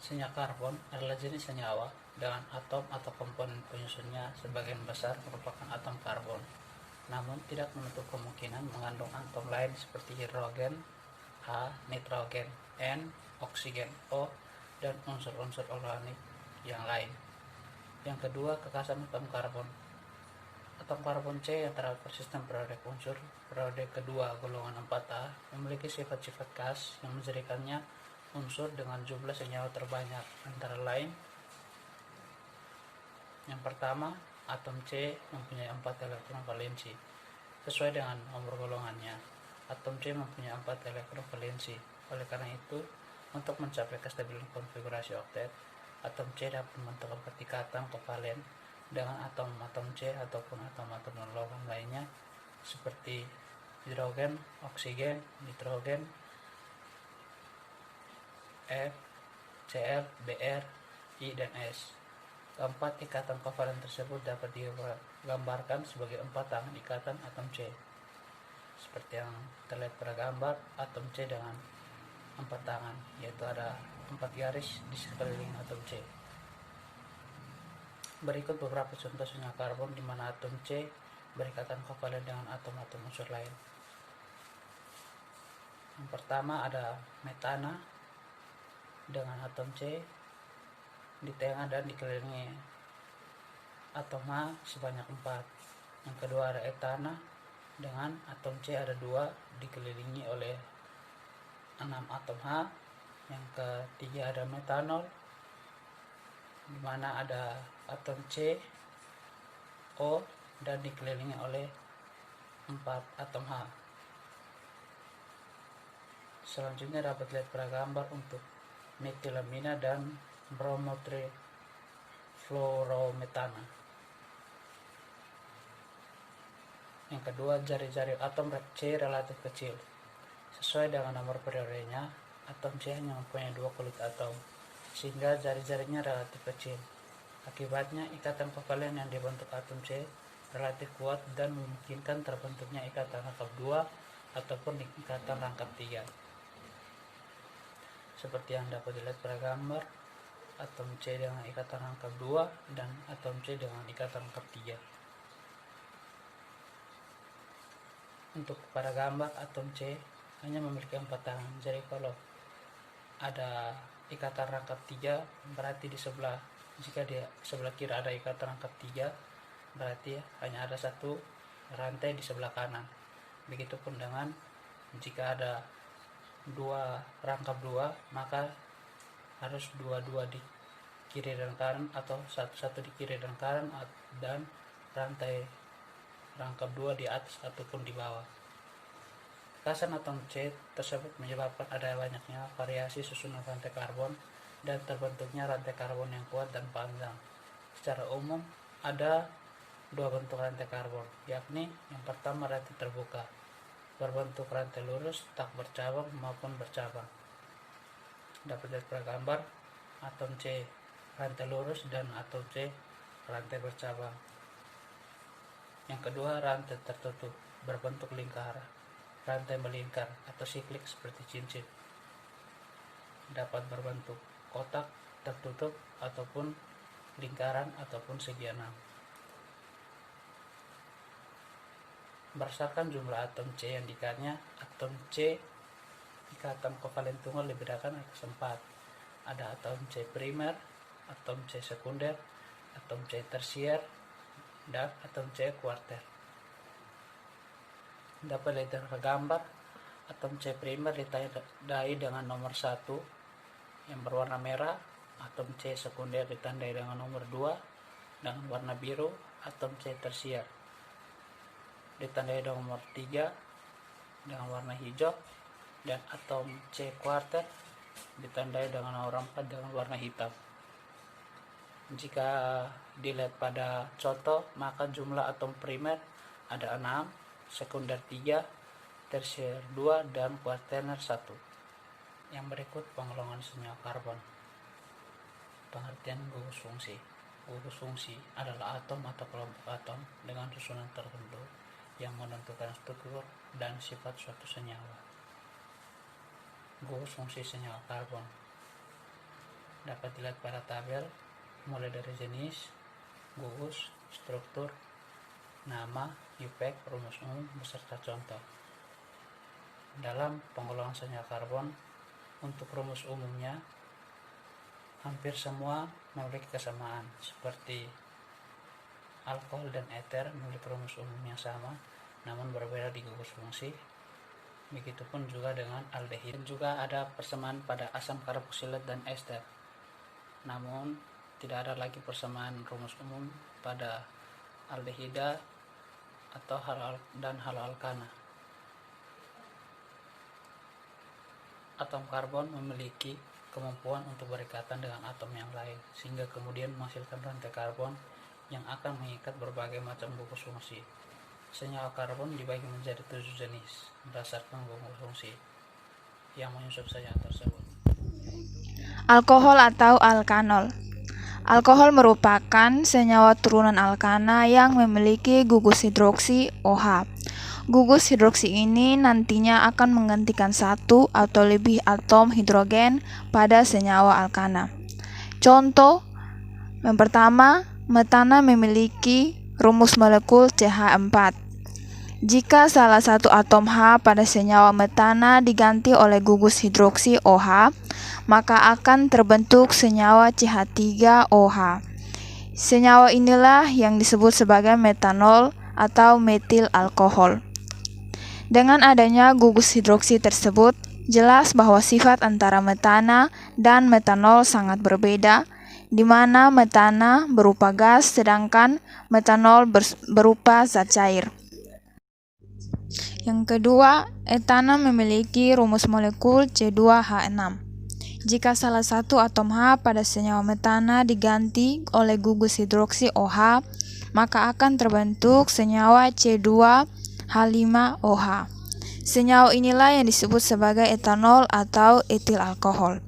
Senyawa karbon adalah jenis senyawa dengan atom atau komponen penyusunnya sebagian besar merupakan atom karbon, namun tidak menutup kemungkinan mengandung atom lain seperti hidrogen, H, nitrogen, N, oksigen, O, dan unsur-unsur organik yang lain. Yang kedua, kekhasan atom karbon. Atom karbon C yang terdapat persisten periode unsur periode kedua golongan 4A memiliki sifat-sifat khas yang menjadikannya unsur dengan jumlah senyawa terbanyak, antara lain: yang pertama, atom C mempunyai 4 elektron valensi. Sesuai dengan nomor golongannya, atom C mempunyai 4 elektron valensi. Oleh karena itu, untuk mencapai kestabilan konfigurasi oktet, atom C dapat membentuk 4 ikatan kovalen dengan atom-atom C ataupun atom-atom non-logam lainnya seperti hidrogen, oksigen, nitrogen, F, Cl, Br, I, dan S. Keempat ikatan kovalen tersebut dapat digambarkan sebagai 4 tangan ikatan atom C, seperti yang terlihat pada gambar atom C dengan 4 tangan, yaitu ada 4 garis di sekeliling atom C. Berikut beberapa contoh senyawa karbon di mana atom C berikatan kovalen dengan atom-atom unsur lain. Yang pertama ada metana dengan atom C di tengah dan dikelilingi atom H sebanyak 4. Yang kedua ada etana dengan atom C ada 2 dikelilingi oleh 6 atom H. Yang ketiga ada metanol di mana ada atom C, O, dan dikelilingi oleh 4 atom H. Selanjutnya dapat lihat pada gambar untuk metilamina dan bromotrifluorometana. Yang kedua, jari-jari atom C relatif kecil. Sesuai dengan nomor periodenya, atom C hanya mempunyai 2 kulit atom, sehingga jari-jarinya relatif kecil. Akibatnya, ikatan kovalen yang dibentuk atom C relatif kuat dan memungkinkan terbentuknya ikatan rangkap 2 ataupun ikatan rangkap 3. Seperti yang dapat dilihat pada gambar, atom C dengan ikatan rangkap 2 dan atom C dengan ikatan rangkap 3. Untuk pada gambar, atom C hanya memiliki 4 tangan. Jadi kalau ada ikatan rangkap 3, berarti jika di sebelah kiri ada ikatan rangkap 3, berarti hanya ada 1 rantai di sebelah kanan. Begitupun dengan jika ada 2 rangkap 2, maka harus 2 di kiri dan kanan atau 1 di kiri dan kanan, dan rantai rangkap 2 di atas ataupun di bawah. Kekhasan atom C tersebut menyebabkan ada banyaknya variasi susunan rantai karbon dan terbentuknya rantai karbon yang kuat dan panjang. Secara umum ada 2 bentuk rantai karbon, yakni yang pertama rantai terbuka, berbentuk rantai lurus, tak bercabang maupun bercabang. Dapat dilihat pada gambar atom C rantai lurus dan atom C rantai bercabang. Yang kedua, rantai tertutup, berbentuk lingkaran, rantai melingkar atau siklik seperti cincin. Dapat berbentuk kotak tertutup ataupun lingkaran ataupun segi 6. Berdasarkan jumlah atom C yang diikatnya, atom C ikatan kovalen tunggal dibedakan atas 4. Ada atom C primer, atom C sekunder, atom C tersier, dan atom C kuarter. Dapat dilihat pada gambar, atom C primer ditandai dengan nomor 1 yang berwarna merah, atom C sekunder ditandai dengan nomor 2 dengan warna biru, atom C tersier ditandai dengan nomor 3 dengan warna hijau, dan atom C kuarter ditandai dengan nomor 4 dengan warna hitam. Jika dilihat pada contoh, maka jumlah atom primer ada 6, sekunder 3, tersier 2, dan kuartener 1. Yang berikut penggolongan senyawa karbon. Pengertian gugus fungsi. Gugus fungsi adalah atom atau kelompok atom dengan susunan tertentu yang menentukan struktur dan sifat suatu senyawa. Gugus fungsi senyawa karbon. dapat dilihat pada tabel mulai dari jenis, gugus, struktur, nama, IUPAC, rumus umum, beserta contoh. Dalam penggolongan senyawa karbon, untuk rumus umumnya hampir semua memiliki kesamaan, seperti alkohol dan eter memiliki rumus umum yang sama namun berbeda di gugus fungsi. Begitupun juga dengan aldehid. Juga ada persamaan pada asam karboksilat dan ester, namun tidak ada lagi persamaan rumus umum pada aldehida atau haloalkana. Atom karbon memiliki kemampuan untuk berikatan dengan atom yang lain, sehingga kemudian menghasilkan rantai karbon yang akan mengikat berbagai macam gugus fungsi. Senyawa karbon dibagi menjadi 7 jenis berdasarkan gugus fungsi yang menyusup senyawa tersebut. Alkohol atau alkanol. Alkohol merupakan senyawa turunan alkana yang memiliki gugus hidroksi OH. Gugus hidroksi ini nantinya akan menggantikan satu atau lebih atom hidrogen pada senyawa alkana. Contoh, yang pertama, metana memiliki rumus molekul CH4. Jika salah satu atom H pada senyawa metana diganti oleh gugus hidroksi OH, maka akan terbentuk senyawa CH3OH. Senyawa inilah yang disebut sebagai metanol atau metil alkohol. Dengan adanya gugus hidroksi tersebut, jelas bahwa sifat antara metana dan metanol sangat berbeda, di mana metana berupa gas sedangkan metanol berupa zat cair. Yang kedua, etana memiliki rumus molekul C2H6. Jika salah satu atom H pada senyawa metana diganti oleh gugus hidroksi OH, maka akan terbentuk senyawa C2H5OH. Senyawa inilah yang disebut sebagai etanol atau etil alkohol.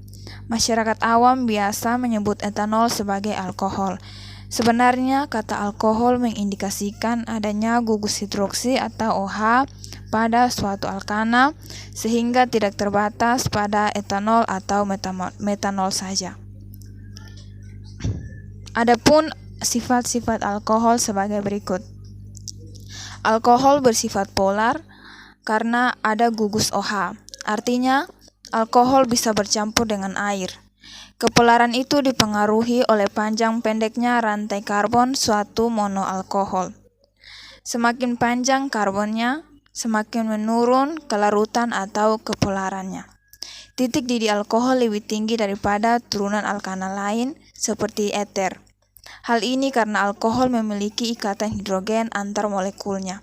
Masyarakat awam biasa menyebut etanol sebagai alkohol. Sebenarnya kata alkohol mengindikasikan adanya gugus hidroksi atau OH pada suatu alkana, sehingga tidak terbatas pada etanol atau metanol saja. Adapun sifat-sifat alkohol sebagai berikut. Alkohol bersifat polar karena ada gugus OH. Artinya, alkohol bisa bercampur dengan air. Kepolaran itu dipengaruhi oleh panjang pendeknya rantai karbon suatu monoalkohol. Semakin panjang karbonnya, semakin menurun kelarutan atau kepolarannya. Titik didih alkohol lebih tinggi daripada turunan alkana lain seperti eter. Hal ini karena alkohol memiliki ikatan hidrogen antar molekulnya.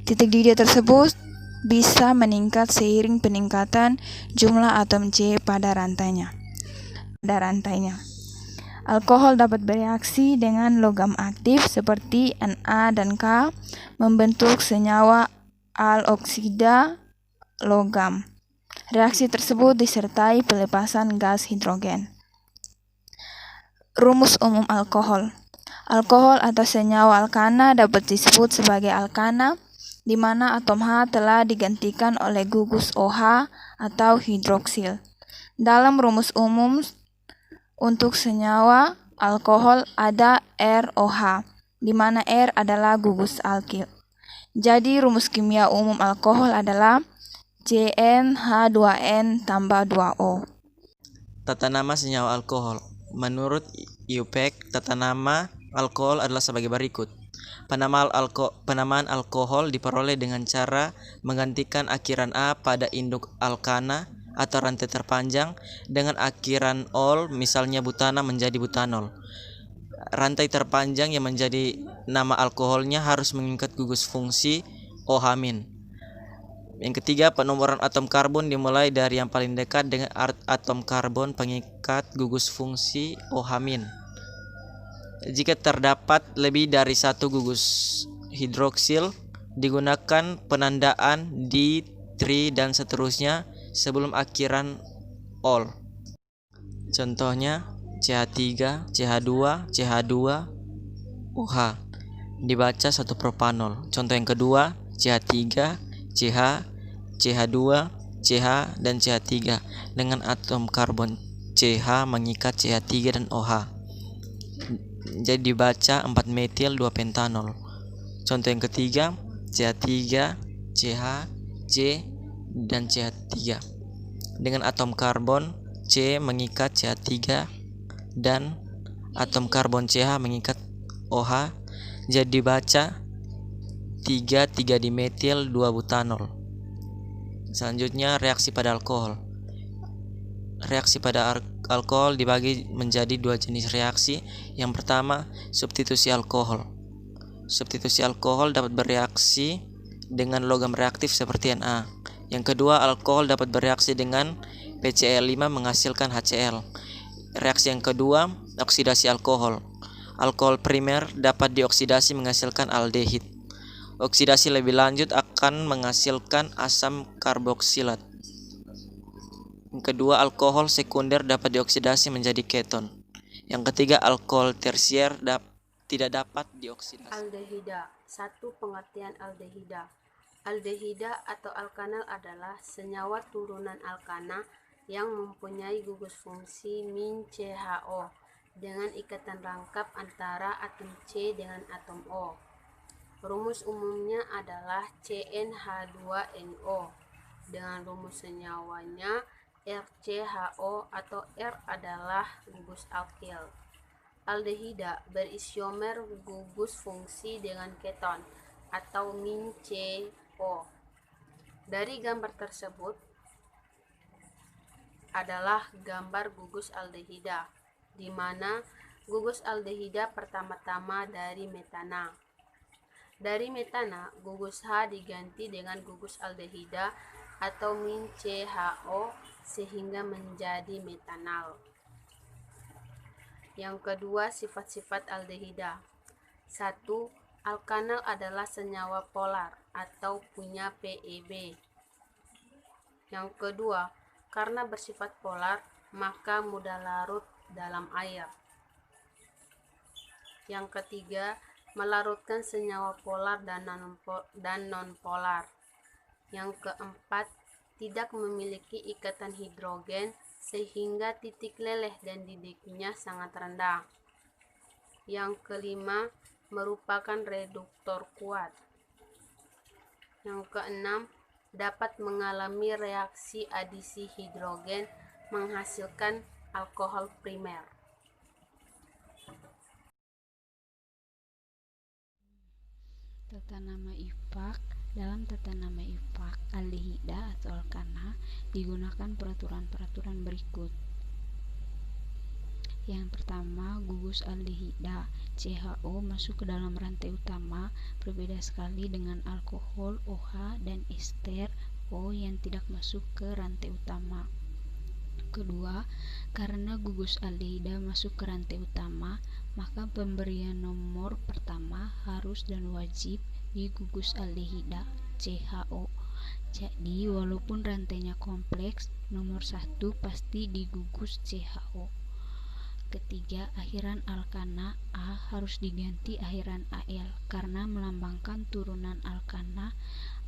Titik didih tersebut bisa meningkat seiring peningkatan jumlah atom C pada rantainya. Alkohol dapat bereaksi dengan logam aktif seperti Na dan K membentuk senyawa aloksida logam. Reaksi tersebut disertai pelepasan gas hidrogen. Rumus umum alkohol. Alkohol atau senyawa alkana dapat disebut sebagai alkana di mana atom H telah digantikan oleh gugus OH atau hidroksil. Dalam rumus umum untuk senyawa alkohol ada ROH, di mana R adalah gugus alkil. Jadi rumus kimia umum alkohol adalah CnH2n tambah 2O. Tata nama senyawa alkohol. Menurut IUPAC, tata nama alkohol adalah sebagai berikut. Penamaan alkohol diperoleh dengan cara menggantikan akhiran A pada induk alkana atau rantai terpanjang dengan akhiran ol, misalnya butana menjadi butanol. Rantai terpanjang yang menjadi nama alkoholnya harus mengikat gugus fungsi OH-. Yang ketiga, penomoran atom karbon dimulai dari yang paling dekat dengan atom karbon pengikat gugus fungsi OH-. Jika terdapat lebih dari satu gugus hidroksil, digunakan penandaan di, tri, dan seterusnya sebelum akhiran ol. Contohnya CH3, CH2, CH2, OH dibaca satu propanol. Contoh yang kedua CH3, CH, CH2, CH, dan CH3 dengan atom karbon CH mengikat CH3 dan OH. Jadi dibaca 4-metil 2-pentanol. Contoh yang ketiga, CH3, CH, C, dan CH3. Dengan atom karbon C mengikat CH3 dan atom karbon CH mengikat OH, jadi dibaca 3,3-dimetil 2-butanol. Selanjutnya reaksi pada alkohol. Reaksi pada alkohol dibagi menjadi dua jenis reaksi. Yang pertama, substitusi alkohol. Substitusi alkohol dapat bereaksi dengan logam reaktif seperti Na. Yang kedua, alkohol dapat bereaksi dengan PCl5 menghasilkan HCl. Reaksi yang kedua, oksidasi alkohol. Alkohol primer dapat dioksidasi menghasilkan aldehid. Oksidasi lebih lanjut akan menghasilkan asam karboksilat. Yang kedua, alkohol sekunder dapat dioksidasi menjadi keton. Yang ketiga, alkohol tersier tidak dapat dioksidasi. Aldehida. 1. Pengertian aldehida. Aldehida atau alkanal adalah senyawa turunan alkana yang mempunyai gugus fungsi min CHO dengan ikatan rangkap antara atom C dengan atom O. Rumus umumnya adalah CnH2nO. Dengan rumus senyawanya RCHO atau R adalah gugus alkil. Aldehida berisomer gugus fungsi dengan keton atau min CO. Dari gambar tersebut adalah gambar gugus aldehida, di mana gugus aldehida pertama-tama dari metana. Dari metana, gugus H diganti dengan gugus aldehida atau min CHO sehingga menjadi metanal. Yang kedua, sifat-sifat aldehida. 1. Alkanal adalah senyawa polar atau punya PeB. Yang kedua, karena bersifat polar, maka mudah larut dalam air. Yang ketiga, melarutkan senyawa polar dan non-polar. Yang keempat, tidak memiliki ikatan hidrogen sehingga titik leleh dan didiknya sangat rendah. Yang kelima, merupakan reduktor kuat. Yang keenam, dapat mengalami reaksi adisi hidrogen menghasilkan alkohol primer. Tata nama IPAK. Dalam tata nama IPAK, aldehida atau alkana digunakan peraturan-peraturan berikut. Yang pertama, gugus aldehida CHO masuk ke dalam rantai utama, berbeda sekali dengan alkohol OH dan ester O yang tidak masuk ke rantai utama. Kedua, karena gugus aldehida masuk ke rantai utama, maka pemberian nomor pertama harus dan wajib di gugus aldehida CHO. Jadi, walaupun rantainya kompleks, nomor 1 pasti di gugus CHO. Ketiga, akhiran alkana A harus diganti akhiran Al karena melambangkan turunan alkana,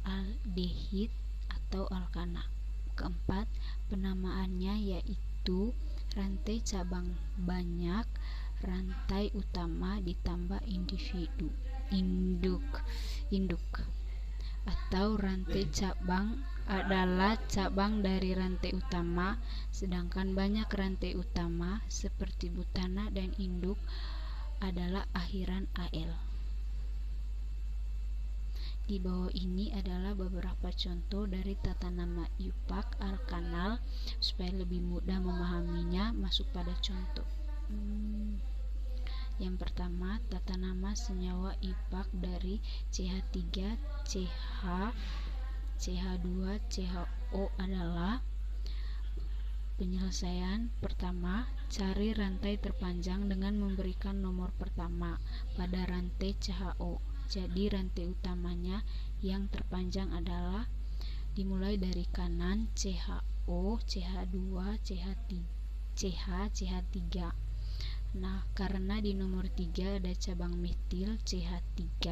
aldehid atau alkana. Keempat, penamaannya yaitu rantai cabang banyak, rantai utama ditambah induk atau rantai cabang adalah cabang dari rantai utama, sedangkan banyak rantai utama seperti butana dan induk adalah akhiran Al. Di bawah ini adalah beberapa contoh dari tata nama IPAK alkanal supaya lebih mudah memahaminya. Masuk pada contoh. Yang pertama, tata nama senyawa IPAK dari CH3, CH, CH2, CHO adalah penyelesaian. Pertama, cari rantai terpanjang dengan memberikan nomor pertama pada rantai CHO. Jadi rantai utamanya yang terpanjang adalah dimulai dari kanan CHO, CH2, CH3. Nah, karena di nomor 3 ada cabang metil CH3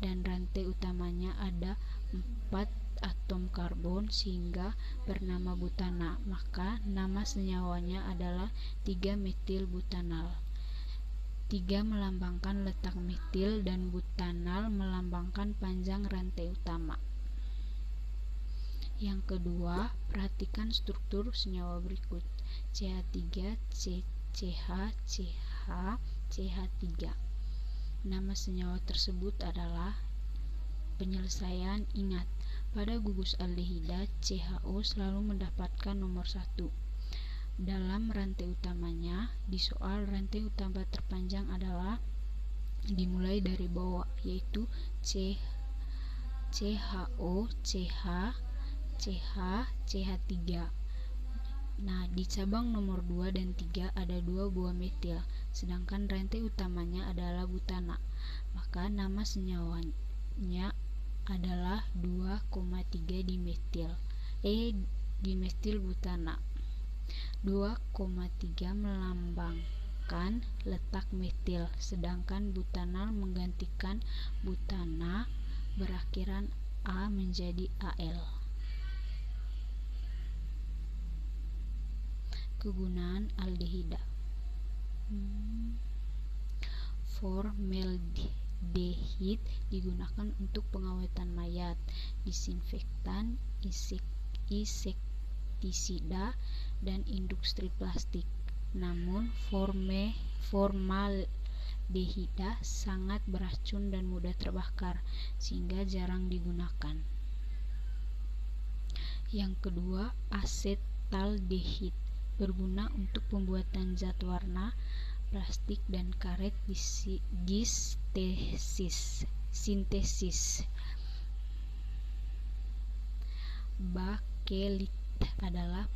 dan rantai utamanya ada 4 atom karbon sehingga bernama butana, maka nama senyawanya adalah 3-metil butanal. 3 melambangkan letak metil dan butanal melambangkan panjang rantai utama. Yang kedua, perhatikan struktur senyawa berikut: CH3, CH, CH, CH3. Nama senyawa tersebut adalah penyelesaian. Ingat, pada gugus aldehida, CHO selalu mendapatkan nomor 1 dalam rantai utamanya. Di soal, rantai utama terpanjang adalah dimulai dari bawah, yaitu CHO, CH, CH, CH3. Nah, di cabang nomor 2 dan 3 ada 2 buah metil, sedangkan rantai utamanya adalah butana. Maka nama senyawanya adalah 2,3 dimetil dimetil butana. 2,3 melambangkan letak metil, sedangkan butanal menggantikan butana berakhiran A menjadi Al. Kegunaan aldehida. Formaldehid digunakan untuk pengawetan mayat, disinfektan, insektisida, dan industri plastik. Namun formaldehida sangat beracun dan mudah terbakar, sehingga jarang digunakan. Yang kedua, asetaldehid berguna untuk pembuatan zat warna, plastik, dan karet sintesis. Bakelit adalah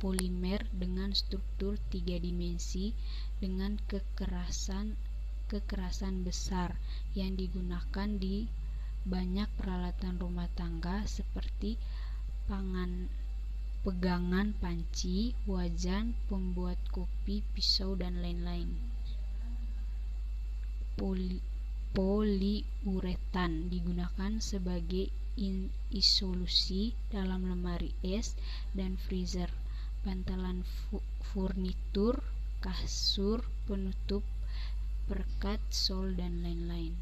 polimer dengan struktur 3 dimensi dengan kekerasan besar yang digunakan di banyak peralatan rumah tangga seperti pegangan panci, wajan, pembuat kopi, pisau, dan lain-lain. Poliuretan digunakan sebagai isolusi dalam lemari es dan freezer, bantalan furnitur, kasur, penutup, perekat, sol, dan lain-lain.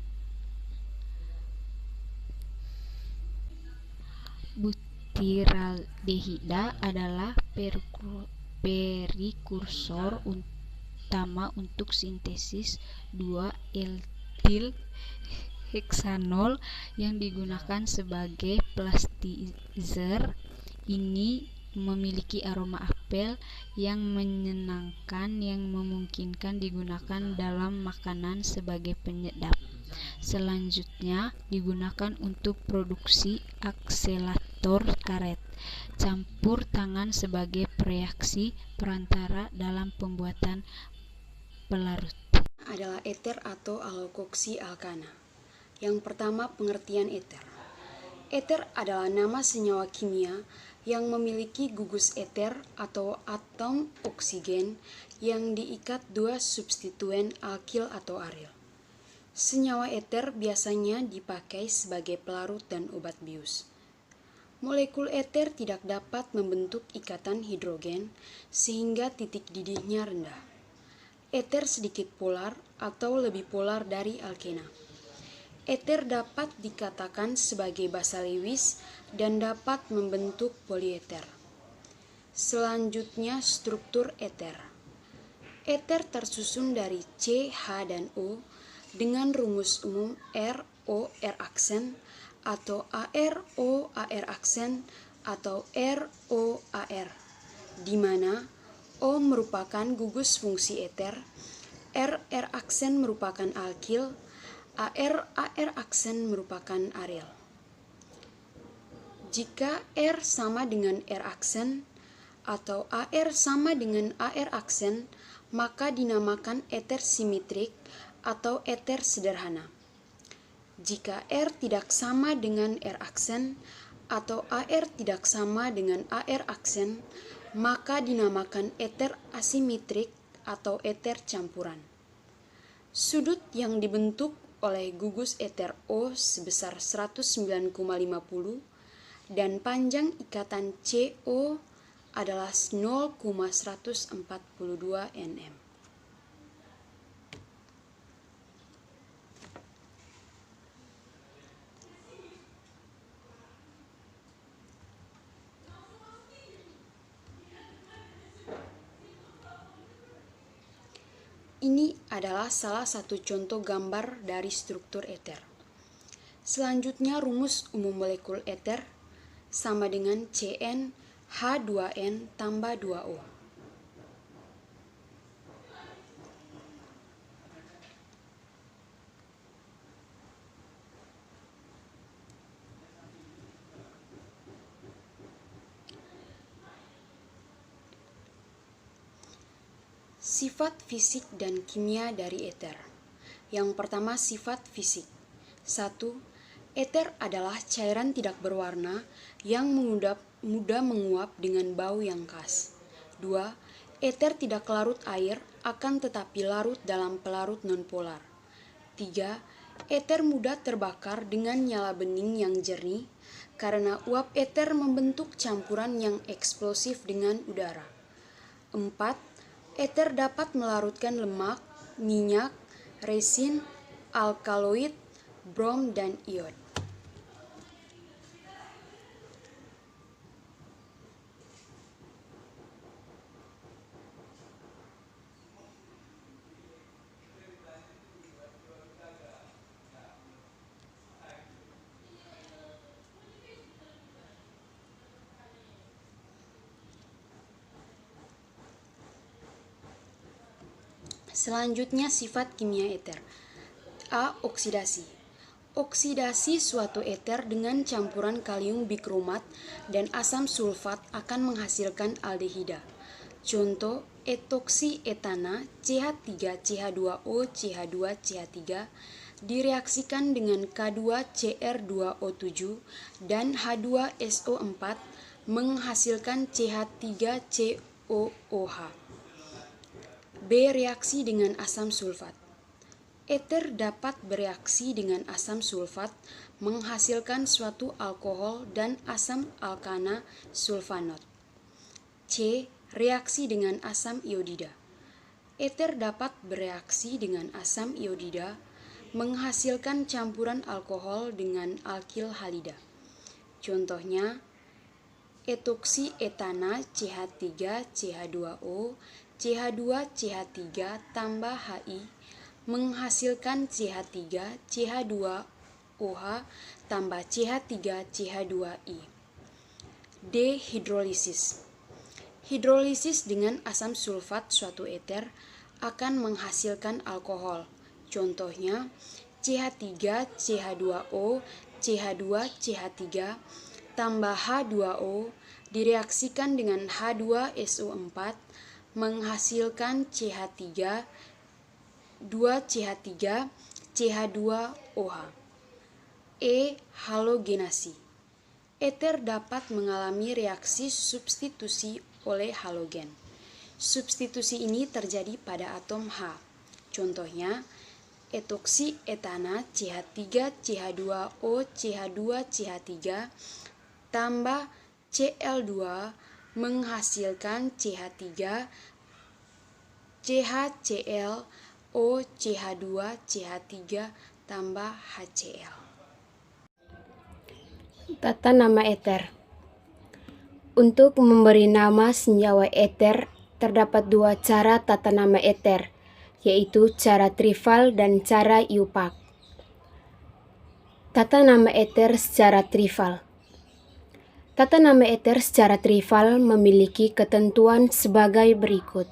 Butiraldehida adalah prekursor utama untuk sintesis 2-etil heksanol yang digunakan sebagai plasticizer. Ini memiliki aroma apel yang menyenangkan yang memungkinkan digunakan dalam makanan sebagai penyedap. Selanjutnya digunakan untuk produksi akselator karet. Campur tangan sebagai reaksi perantara dalam pembuatan pelarut. Adalah eter atau alkoksi alkana. Yang pertama, pengertian eter. Eter adalah nama senyawa kimia yang memiliki gugus eter atau atom oksigen yang diikat 2 substituen alkil atau aril. Senyawa eter biasanya dipakai sebagai pelarut dan obat bius. Molekul eter tidak dapat membentuk ikatan hidrogen sehingga titik didihnya rendah. Eter sedikit polar atau lebih polar dari alkena. Eter dapat dikatakan sebagai basa Lewis dan dapat membentuk polieter. Selanjutnya, struktur eter. Eter tersusun dari C, H, dan O dengan rumus umum RO R aksen atau ARO AR aksen atau RO AR, di mana O merupakan gugus fungsi eter, R aksen merupakan alkil, AR aksen merupakan aril. Jika R sama dengan R aksen atau AR sama dengan AR aksen, maka dinamakan eter simetrik atau eter sederhana. Jika R tidak sama dengan R aksen atau AR tidak sama dengan AR aksen, maka dinamakan eter asimetrik atau eter campuran. Sudut yang dibentuk oleh gugus eter O sebesar 109,50 dan panjang ikatan CO adalah 0,142 nm. Ini adalah salah satu contoh gambar dari struktur eter. Selanjutnya rumus umum molekul eter sama dengan Cn H2n tambah 2O. Sifat fisik dan kimia dari eter. Yang pertama, sifat fisik. 1. Eter adalah cairan tidak berwarna yang mudah menguap dengan bau yang khas. 2. Eter tidak larut air, akan tetapi larut dalam pelarut nonpolar. 3. Eter mudah terbakar dengan nyala bening yang jernih karena uap eter membentuk campuran yang eksplosif dengan udara. 4. Eter dapat melarutkan lemak, minyak, resin, alkaloid, brom, dan iod. Selanjutnya sifat kimia eter. A. Oksidasi. Oksidasi suatu eter dengan campuran kalium bikromat dan asam sulfat akan menghasilkan aldehida. Contoh, etoksietana CH3CH2O CH2CH3 direaksikan dengan K2Cr2O7 dan H2SO4 menghasilkan CH3COOH. B. Reaksi dengan asam sulfat. Eter dapat bereaksi dengan asam sulfat menghasilkan suatu alkohol dan asam alkana sulfanat. C. Reaksi dengan asam iodida. Eter dapat bereaksi dengan asam iodida menghasilkan campuran alkohol dengan alkil halida. Contohnya, etoksietana CH3CH2O CH2CH3 tambah HI menghasilkan CH3CH2OH tambah CH3CH2I. D. Hidrolisis. Hidrolisis dengan asam sulfat suatu eter akan menghasilkan alkohol. Contohnya, CH3CH2O CH2CH3 tambah H2O direaksikan dengan H2SO4 menghasilkan CH3 2CH3 CH2OH. E. Halogenasi. Eter dapat mengalami reaksi substitusi oleh halogen. Substitusi ini terjadi pada atom H. Contohnya, etoksietana CH3CH2O CH2CH3 tambah Cl2 menghasilkan CH3 CHCl O CH2CH3 tambah HCl. Tata nama eter. Untuk memberi nama senyawa eter, terdapat dua cara tata nama eter, yaitu cara trivial dan cara IUPAC. Tata nama eter secara trivial. Tata nama eter secara trivial memiliki ketentuan sebagai berikut.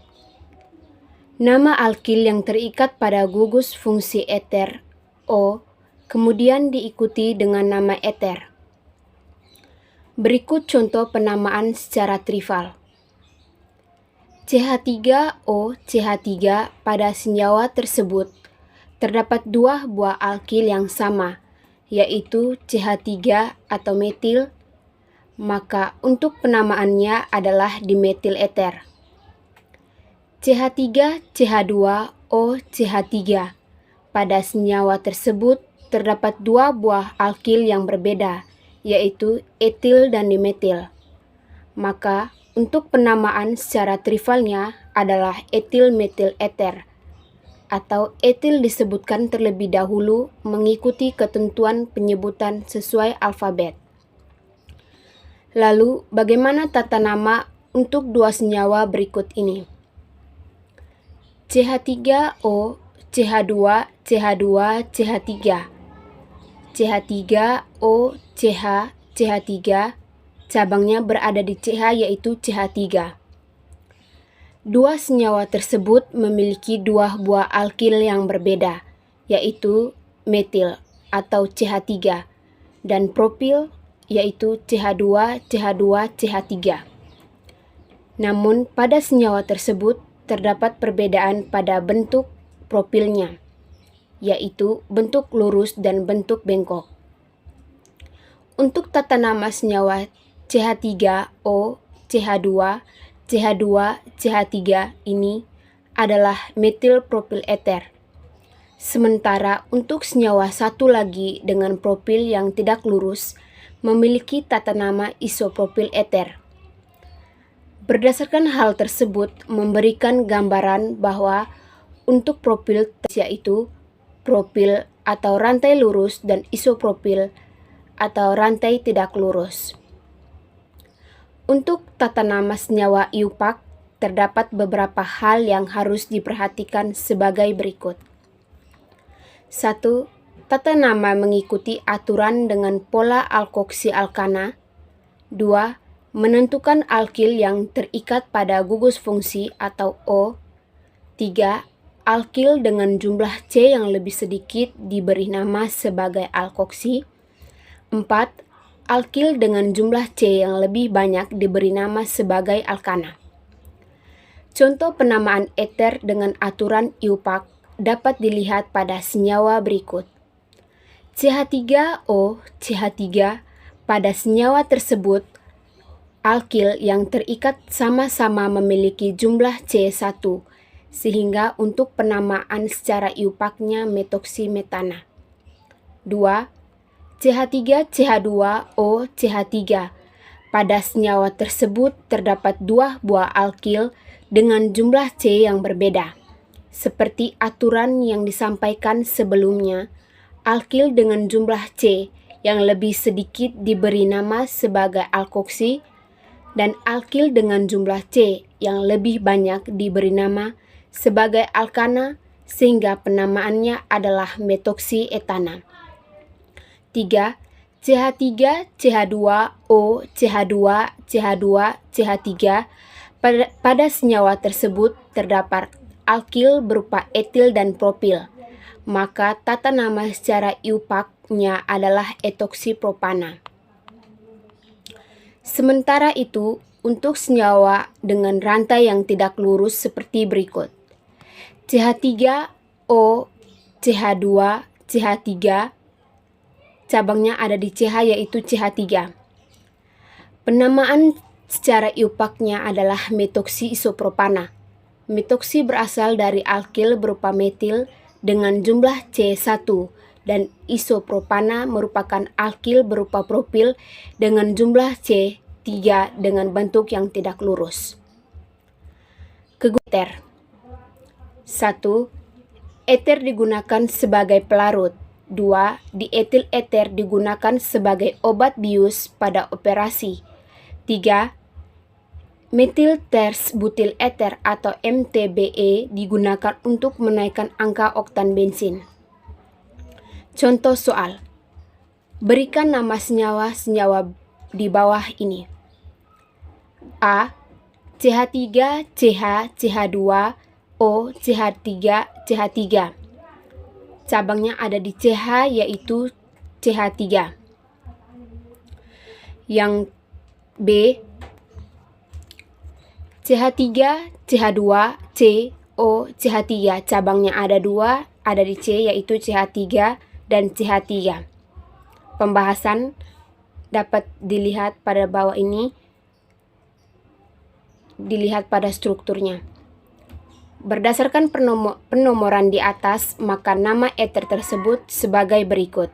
Nama alkil yang terikat pada gugus fungsi eter O, kemudian diikuti dengan nama eter. Berikut contoh penamaan secara trivial. CH3O CH3 pada senyawa tersebut terdapat dua buah alkil yang sama, yaitu CH3 atau metil, maka untuk penamaannya adalah dimetil eter. CH3 CH2O CH3 pada senyawa tersebut terdapat dua buah alkil yang berbeda, yaitu etil dan dimetil. Maka untuk penamaan secara trivalnya adalah etil metil eter, atau etil disebutkan terlebih dahulu mengikuti ketentuan penyebutan sesuai alfabet. Lalu, bagaimana tata nama untuk dua senyawa berikut ini? CH3O, CH2, CH2, CH3. CH3O, CH, CH3, cabangnya berada di CH yaitu CH3. Dua senyawa tersebut memiliki dua buah alkil yang berbeda, yaitu metil atau CH3 dan propil yaitu CH2, CH2, CH3. Namun pada senyawa tersebut terdapat perbedaan pada bentuk propilnya, yaitu bentuk lurus dan bentuk bengkok. Untuk tata nama senyawa CH3O, CH2, CH2, CH3 ini adalah metil propil eter. Sementara untuk senyawa satu lagi dengan propil yang tidak lurus memiliki tata nama isopropil eter. Berdasarkan hal tersebut memberikan gambaran bahwa untuk propil yaitu propil atau rantai lurus dan isopropil atau rantai tidak lurus. Untuk tata nama senyawa IUPAC, terdapat beberapa hal yang harus diperhatikan sebagai berikut. 1. Tata nama mengikuti aturan dengan pola alkoksi alkana. 2. Menentukan alkil yang terikat pada gugus fungsi atau O. 3. Alkil dengan jumlah C yang lebih sedikit diberi nama sebagai alkoksi. 4. Alkil dengan jumlah C yang lebih banyak diberi nama sebagai alkana. Contoh penamaan eter dengan aturan IUPAC dapat dilihat pada senyawa berikut. CH3O, CH3, pada senyawa tersebut, alkil yang terikat sama-sama memiliki jumlah C1, sehingga untuk penamaan secara IUPAC-nya metoksimetana. 2. CH3CH2O CH3. Pada senyawa tersebut terdapat dua buah alkil dengan jumlah C yang berbeda. Seperti aturan yang disampaikan sebelumnya, alkil dengan jumlah C yang lebih sedikit diberi nama sebagai alkoksi dan alkil dengan jumlah C yang lebih banyak diberi nama sebagai alkana sehingga penamaannya adalah metoksietana. 3. CH3, CH2O, CH2, CH2, CH3. Pada senyawa tersebut terdapat alkil berupa etil dan propil. Maka tata nama secara IUPAC-nya adalah etoksipropana. Sementara itu, untuk senyawa dengan rantai yang tidak lurus seperti berikut. CH3O, CH2, CH3, cabangnya ada di CH yaitu CH3. Penamaan secara IUPAC-nya adalah metoksi isopropana. Metoksi berasal dari alkil berupa metil dengan jumlah C1 dan isopropana merupakan alkil berupa propil dengan jumlah C3 dengan bentuk yang tidak lurus. Kegunaan 1. Eter digunakan sebagai pelarut. 2. Dietil eter digunakan sebagai obat bius pada operasi. 3. Metil ters butil eter atau MTBE digunakan untuk menaikkan angka oktan bensin. Contoh soal. Berikan nama senyawa-senyawa di bawah ini. A. CH3, CH, CH2, O, CH3, CH3. Cabangnya ada di CH yaitu CH3. Yang B. CH3, CH2, C, O, CH3. Cabangnya ada dua, ada di C yaitu CH3 dan CH3. Pembahasan dapat dilihat pada bawah ini, dilihat pada strukturnya. Berdasarkan penomoran di atas, maka nama eter tersebut sebagai berikut.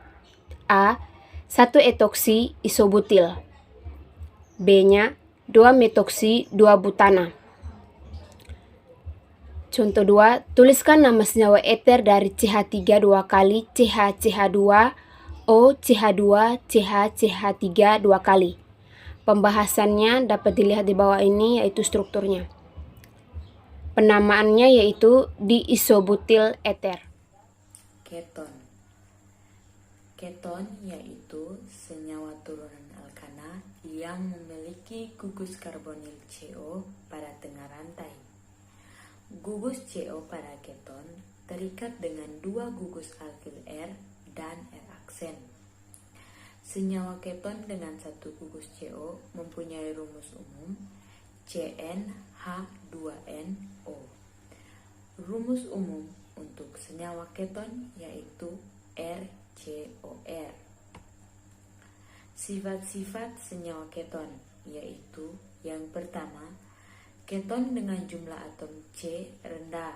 A. 1 etoksi isobutil. B-nya 2 metoksi 2 butana. Contoh 2, tuliskan nama senyawa eter dari CH3 2 kali, CH2, O, CH2, CH3 2 kali. Pembahasannya dapat dilihat di bawah ini, yaitu strukturnya. Penamaannya yaitu diisobutil eter. Keton. Keton yaitu senyawa turunan alkana yang memiliki gugus karbonil CO pada tengah rantai. Gugus CO pada keton terikat dengan 2 gugus alkil R dan R aksen. Senyawa keton dengan 1 gugus CO mempunyai rumus umum CnH2nO. Rumus umum untuk senyawa keton yaitu RCOR. Sifat-sifat senyawa keton yaitu yang pertama, keton dengan jumlah atom C rendah,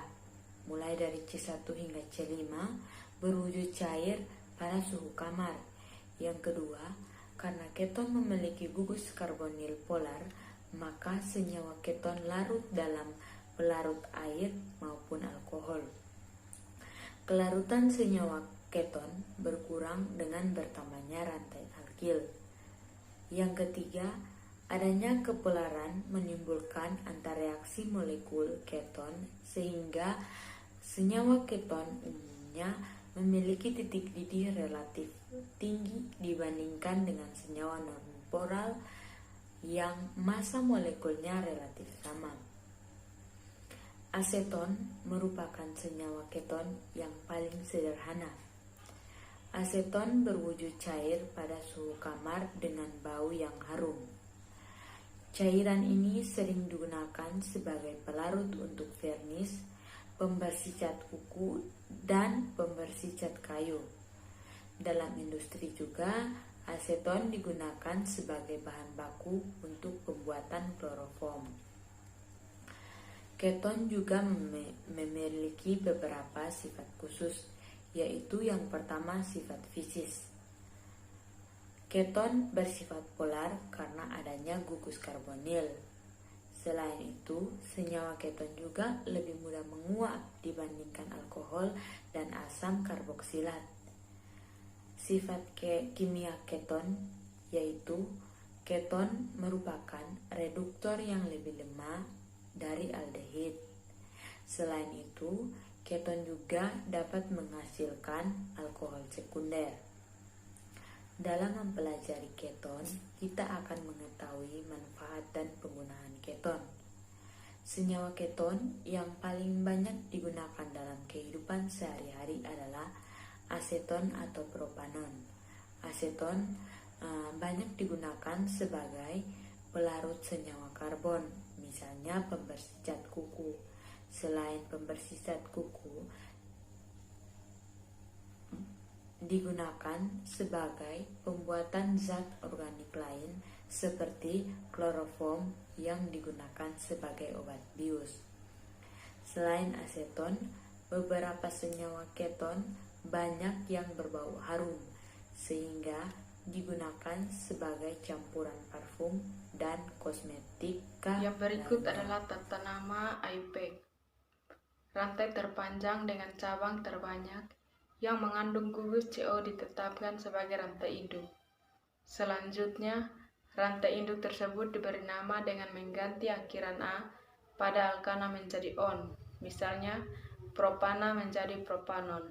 mulai dari C1 hingga C5, berwujud cair pada suhu kamar. Yang kedua, karena keton memiliki gugus karbonil polar, maka senyawa keton larut dalam pelarut air maupun alkohol. Kelarutan senyawa keton berkurang dengan bertambahnya rantai alkil. Yang ketiga, adanya kepolaran menimbulkan antareaksi molekul keton sehingga senyawa keton umumnya memiliki titik didih relatif tinggi dibandingkan dengan senyawa non-polar yang massa molekulnya relatif sama. Aseton merupakan senyawa keton yang paling sederhana. Aseton berwujud cair pada suhu kamar dengan bau yang harum. Cairan ini sering digunakan sebagai pelarut untuk vernis, pembersih cat kuku, dan pembersih cat kayu. Dalam industri juga, aseton digunakan sebagai bahan baku untuk pembuatan kloroform. Keton juga memiliki beberapa sifat khusus, yaitu yang pertama sifat fisis. Keton bersifat polar karena adanya gugus karbonil. Selain itu, senyawa keton juga lebih mudah menguap dibandingkan alkohol dan asam karboksilat. Sifat kimia keton yaitu keton merupakan reduktor yang lebih lemah dari aldehid. Selain itu, keton juga dapat menghasilkan alkohol sekunder. Dalam mempelajari keton, kita akan mengetahui manfaat dan penggunaan keton. Senyawa keton yang paling banyak digunakan dalam kehidupan sehari-hari adalah aseton atau propanon. Aseton banyak digunakan sebagai pelarut senyawa karbon, misalnya pembersih cat kuku. Selain pembersih cat kuku, digunakan sebagai pembuatan zat organik lain seperti kloroform yang digunakan sebagai obat bius. Selain aseton, beberapa senyawa keton banyak yang berbau harum sehingga digunakan sebagai campuran parfum dan kosmetika. Yang berikut lainnya. adalah tata nama IUPAC. Rantai terpanjang dengan cabang terbanyak yang mengandung gugus CO ditetapkan sebagai rantai induk. Selanjutnya, rantai induk tersebut diberi nama dengan mengganti akhiran A pada alkana menjadi on, misalnya propana menjadi propanon.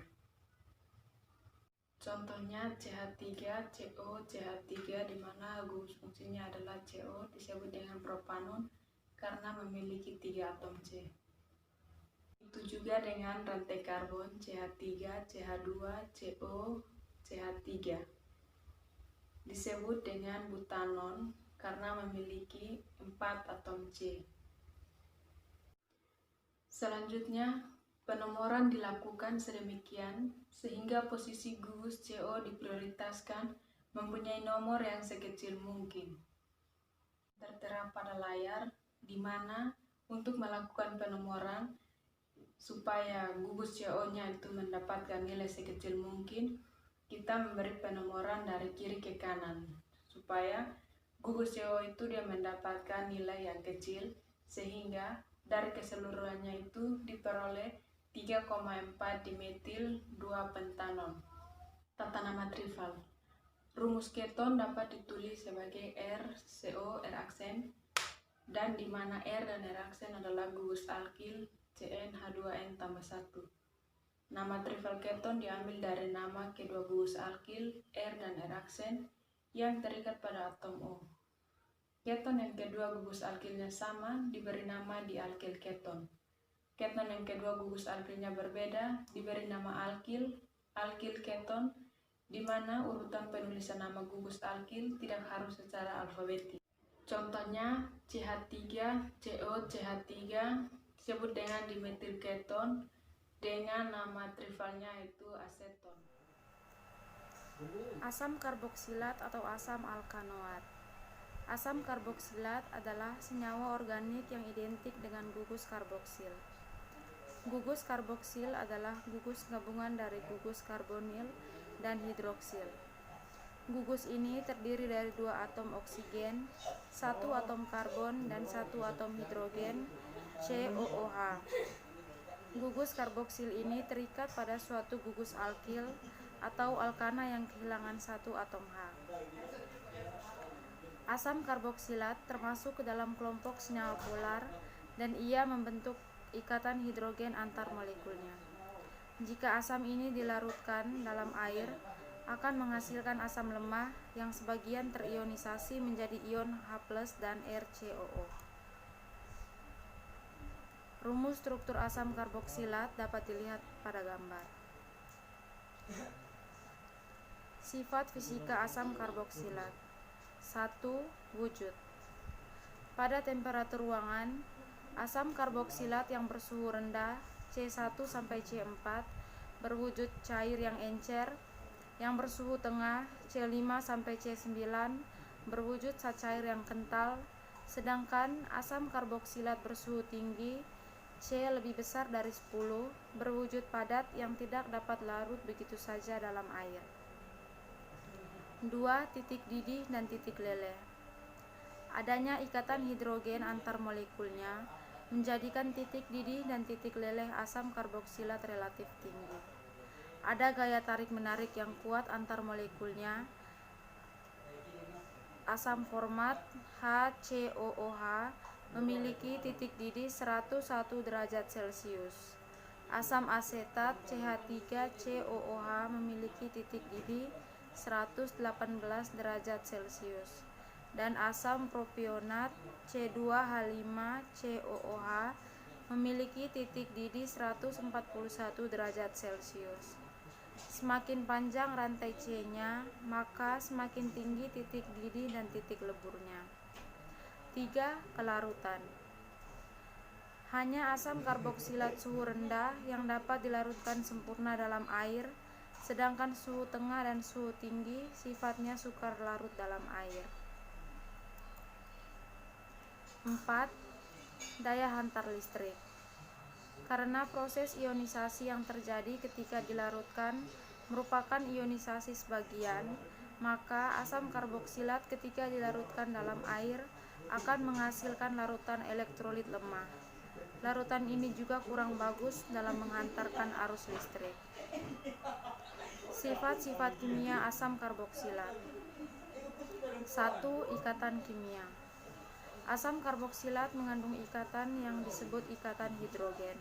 Contohnya CH3, CO, CH3 di mana gugus fungsinya adalah CO disebut dengan propanon karena memiliki 3 atom C. Itu juga dengan rantai karbon CH3, CH2, CO, CH3. Disebut dengan butanon karena memiliki 4 atom C. Selanjutnya, penomoran dilakukan sedemikian sehingga posisi gugus CO diprioritaskan mempunyai nomor yang sekecil mungkin. Tertera pada layar di mana untuk melakukan penomoran supaya gugus CO-nya itu mendapatkan nilai sekecil mungkin, kita memberi penomoran dari kiri ke kanan, supaya gugus CO itu dia mendapatkan nilai yang kecil, sehingga dari keseluruhannya itu diperoleh 3,4 dimetil 2 pentanon. Tata nama trifal. Rumus keton dapat ditulis sebagai RCO R aksen, dan di mana R dan R aksen adalah gugus alkil CnH2n tambah 1. Nama trifal keton diambil dari nama kedua gugus alkil R dan R aksen yang terikat pada atom O. Keton yang kedua gugus alkilnya sama diberi nama dialkil keton. Keton yang kedua gugus alkilnya berbeda diberi nama alkil keton, di mana urutan penulisan nama gugus alkil tidak harus secara alfabetik. Contohnya CH3, CO, CH3 disebut dengan dimetil keton dengan nama trifalnya yaitu aseton. Asam karboksilat atau asam alkanoat. Asam karboksilat adalah senyawa organik yang identik dengan gugus karboksil. Gugus karboksil adalah gugus gabungan dari gugus karbonil dan hidroksil. Gugus ini terdiri dari 2 atom oksigen, 1 atom karbon, dan 1 atom hidrogen, COOH. Gugus karboksil ini terikat pada suatu gugus alkil atau alkana yang kehilangan 1 atom H. Asam karboksilat termasuk ke dalam kelompok senyawa polar dan ia membentuk ikatan hidrogen antar molekulnya. Jika asam ini dilarutkan dalam air, akan menghasilkan asam lemah yang sebagian terionisasi menjadi ion H+ dan RCOO. Rumus struktur asam karboksilat dapat dilihat pada gambar. Sifat fisika asam karboksilat. 1. Wujud. Pada temperatur ruangan, asam karboksilat yang bersuhu rendah C1 sampai C4 berwujud cair yang encer, yang bersuhu tengah C5 sampai C9 berwujud zat cair yang kental, sedangkan asam karboksilat bersuhu tinggi C lebih besar dari 10 berwujud padat yang tidak dapat larut begitu saja dalam air. 2. Titik didih dan titik leleh. Adanya ikatan hidrogen antar molekulnya menjadikan titik didih dan titik leleh asam karboksilat relatif tinggi. Ada gaya tarik-menarik yang kuat antar molekulnya. Asam format HCOOH memiliki titik didih 101 derajat Celcius. Asam asetat CH3COOH memiliki titik didih 118 derajat Celcius. Dan asam propionat C2H5COOH memiliki titik didih 141 derajat Celcius. Semakin panjang rantai C-nya, maka semakin tinggi titik didih dan titik leburnya. 3. Kelarutan. Hanya asam karboksilat suhu rendah yang dapat dilarutkan sempurna dalam air, sedangkan suhu tengah dan suhu tinggi sifatnya sukar larut dalam air. 4. Daya hantar listrik. Karena proses ionisasi yang terjadi ketika dilarutkan merupakan ionisasi sebagian, maka asam karboksilat ketika dilarutkan dalam air akan menghasilkan larutan elektrolit lemah. Larutan ini juga kurang bagus dalam menghantarkan arus listrik. Sifat-sifat kimia asam karboksilat. 1. Ikatan kimia. Asam karboksilat mengandung ikatan yang disebut ikatan hidrogen.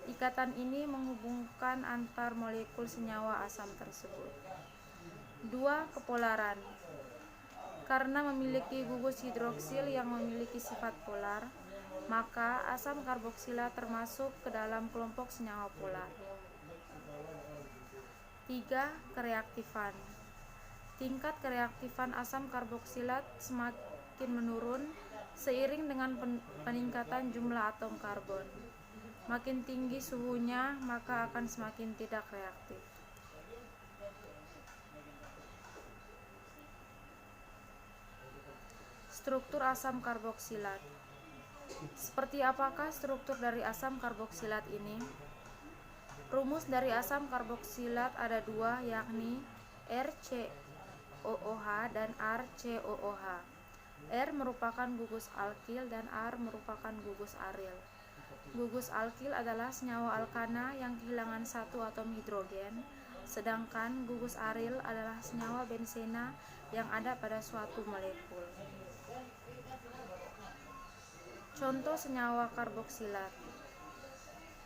Ikatan ini menghubungkan antar molekul senyawa asam tersebut. 2. Kepolaran. Karena memiliki gugus hidroksil yang memiliki sifat polar, maka asam karboksilat termasuk ke dalam kelompok senyawa polar. 3. Kereaktifan. Tingkat kereaktifan asam karboksilat semakin menurun seiring dengan peningkatan jumlah atom karbon. Makin tinggi suhunya, maka akan semakin tidak reaktif. Struktur asam karboksilat. Seperti apakah struktur dari asam karboksilat ini? Rumus dari asam karboksilat ada 2, yakni RCOOH dan RCOOH. R merupakan gugus alkil dan R merupakan gugus aril. Gugus alkil adalah senyawa alkana yang kehilangan satu atom hidrogen, sedangkan gugus aril adalah senyawa bensena yang ada pada suatu molekul. Contoh senyawa karboksilat.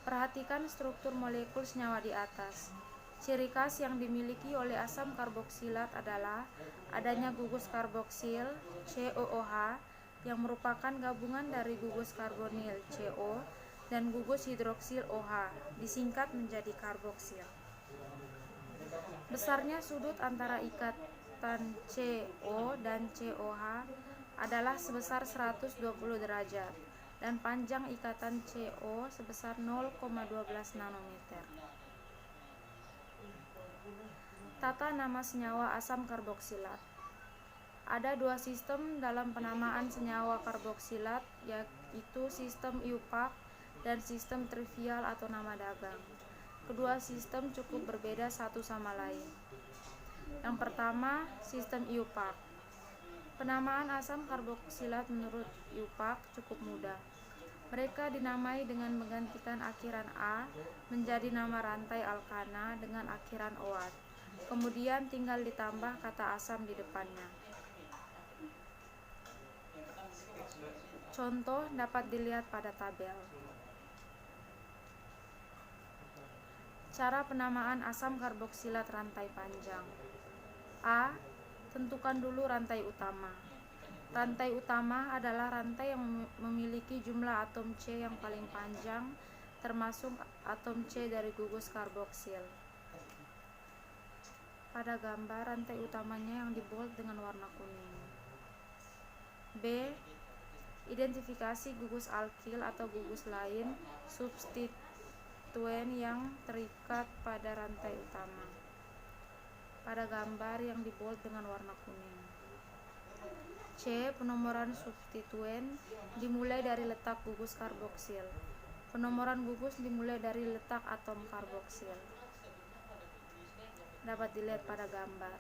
Perhatikan struktur molekul senyawa di atas. Ciri khas yang dimiliki oleh asam karboksilat adalah adanya gugus karboksil COOH yang merupakan gabungan dari gugus karbonil CO dan gugus hidroksil OH, disingkat menjadi karboksil. Besarnya sudut antara ikatan CO dan COH adalah sebesar 120 derajat dan panjang ikatan CO sebesar 0,12 nanometer. Tata nama senyawa asam karboksilat. Ada dua sistem dalam penamaan senyawa karboksilat, yaitu sistem IUPAC dan sistem trivial atau nama dagang. Kedua sistem cukup berbeda satu sama lain. Yang pertama, sistem IUPAC. Penamaan asam karboksilat menurut IUPAC cukup mudah. Mereka dinamai dengan menggantikan akhiran A menjadi nama rantai alkana dengan akhiran OAT. Kemudian tinggal ditambah kata asam di depannya. Contoh dapat dilihat pada tabel. Cara penamaan asam karboksilat rantai panjang. A. Tentukan dulu rantai utama. Rantai utama adalah rantai yang memiliki jumlah atom C yang paling panjang, termasuk atom C dari gugus karboksil. Pada gambar, rantai utamanya yang dibold dengan warna kuning. B. Identifikasi gugus alkil atau gugus lain substituen yang terikat pada rantai utama. Pada gambar yang dibold dengan warna kuning. C. Penomoran substituen dimulai dari letak gugus karboksil. Penomoran gugus dimulai dari letak atom karboksil. Dapat dilihat pada gambar.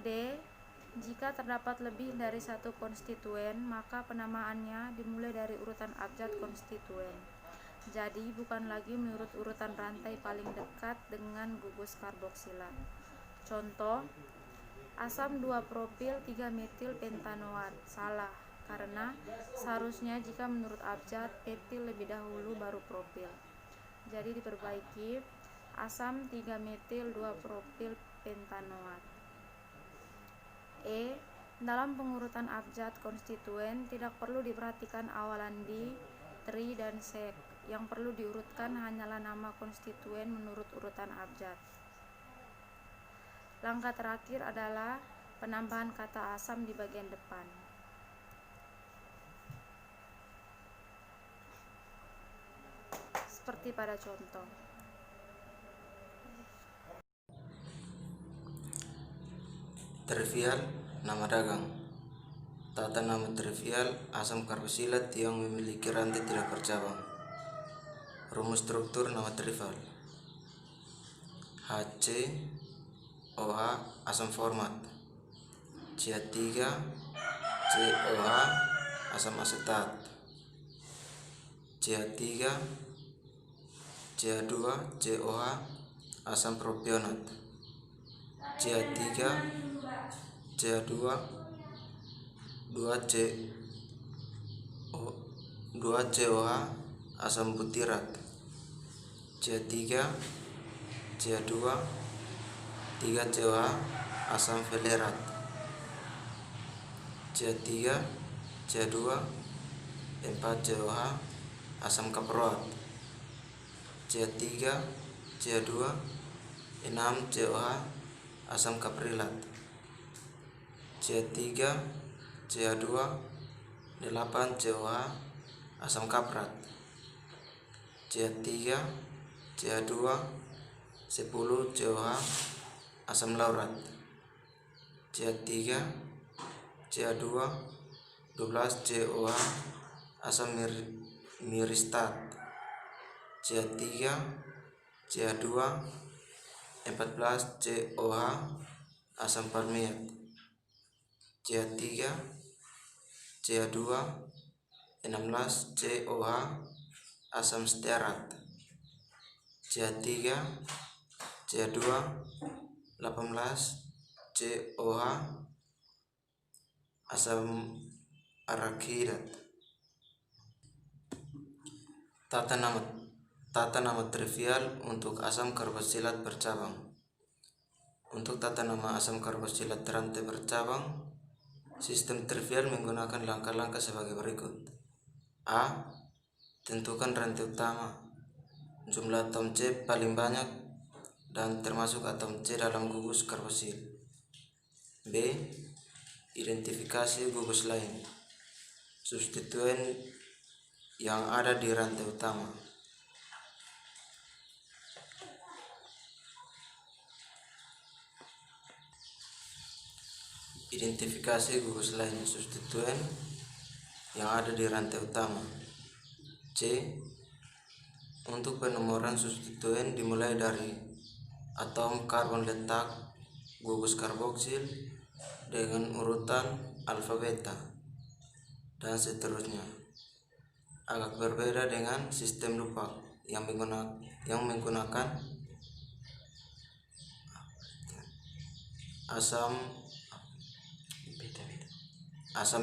D. Jika terdapat lebih dari satu konstituen, maka penamaannya dimulai dari urutan abjad konstituen. Jadi bukan lagi menurut urutan rantai paling dekat dengan gugus karboksilat. Contoh, asam 2-propil 3-metil pentanoat. Salah, karena seharusnya jika menurut abjad, peptil lebih dahulu baru propil. Jadi diperbaiki, asam 3-metil 2-propil pentanoat. E. Dalam pengurutan abjad konstituen tidak perlu diperhatikan awalan di, tri, dan sek. Yang perlu diurutkan hanyalah nama konstituen menurut urutan abjad. Langkah terakhir adalah penambahan kata asam di bagian depan. Seperti pada contoh. Trivial, nama dagang. Tata nama trivial asam karboksilat yang memiliki rantai tidak bercabang. Rumus struktur nama trivial. HCOH asam format. CH3 COH asam asetat. CH3 CH2 COH asam propionat. CH3 CH2 2COH asam butirat. CH3 CH2 3COH asam felerat. CH3 CH2 4COH asam kaproat. CH3 CH2 6COH asam kaprilat. CH3 CH2 8COH asam kaprat. CH3 CH2 10COH asam laurat. CH3 CH2 12COH asam miristat. CH3 CH2 14 COH asam palmiat, CH3 CH2 16 COH asam stearat, CH3 CH2 18 COH asam arakhidat. Tata nama trivial untuk asam karboksilat bercabang. Untuk tata nama asam karboksilat rantai bercabang, sistem trivial menggunakan langkah-langkah sebagai berikut. A. Tentukan rantai utama, jumlah atom C paling banyak dan termasuk atom C dalam gugus karboksil. B. Identifikasi gugus lain, substituen yang ada di rantai utama. Identifikasi gugus lain substituen yang ada di rantai utama. C. Untuk penomoran substituen dimulai dari atom karbon letak gugus karboksil dengan urutan alfa beta dan seterusnya. Agak berbeda dengan sistem Lupak yang menggunakan asam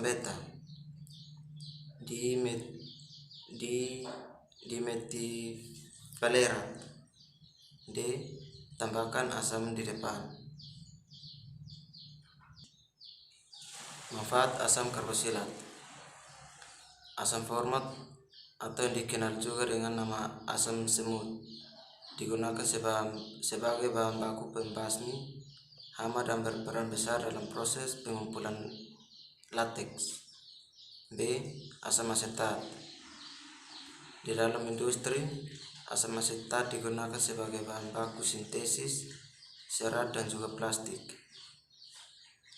beta dimetivalerat. D. Tambahkan asam di depan. Manfaat asam karboksilat. Asam format atau yang dikenal juga dengan nama asam semut digunakan sebagai bahan baku pembasmi hama dan berperan besar dalam proses pengumpulan lateks. B. Asam asetat. Di dalam industri, asam asetat digunakan sebagai bahan baku sintesis serat dan juga plastik.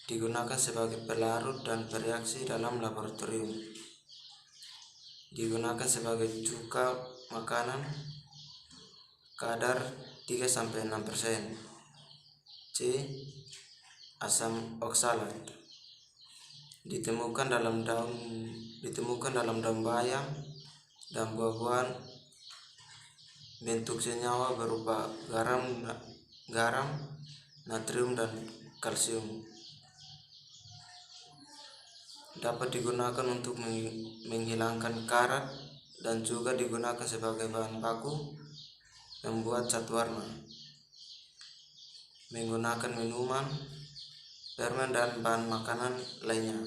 Digunakan sebagai pelarut dan bereaksi dalam laboratorium. Digunakan sebagai cuka makanan kadar 3-6%. C. Asam oksalat. Ditemukan dalam daun bayam dan buah-buahan. Bentuk senyawa berupa garam, natrium dan kalsium. Dapat digunakan untuk menghilangkan karat dan juga digunakan sebagai bahan baku membuat cat warna, menggunakan minuman, permen dan bahan makanan lainnya.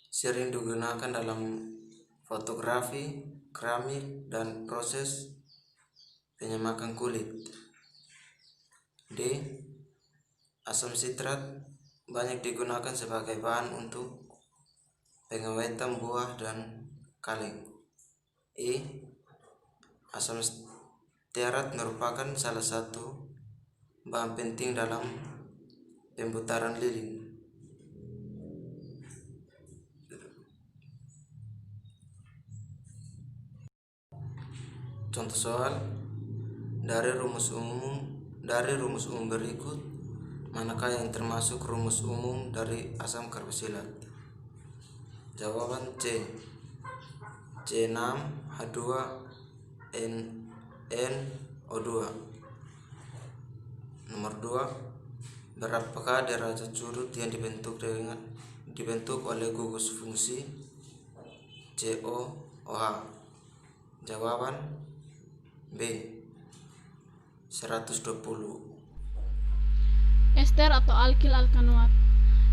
Sering digunakan dalam fotografi, keramik, dan proses penyemakan kulit. D. Asam sitrat banyak digunakan sebagai bahan untuk pengawetan buah dan kaleng. E. Asam stearat merupakan salah satu bahan penting dalam pembutaran lilin. Contoh soal, dari rumus umum berikut, manakah yang termasuk rumus umum dari asam karboksilat? Jawaban C. C6H2NO2. Nomor 2. Berapakah derajat sudut yang dibentuk oleh gugus fungsi COOH? Jawaban B. 120. Ester atau alkil alkanoat.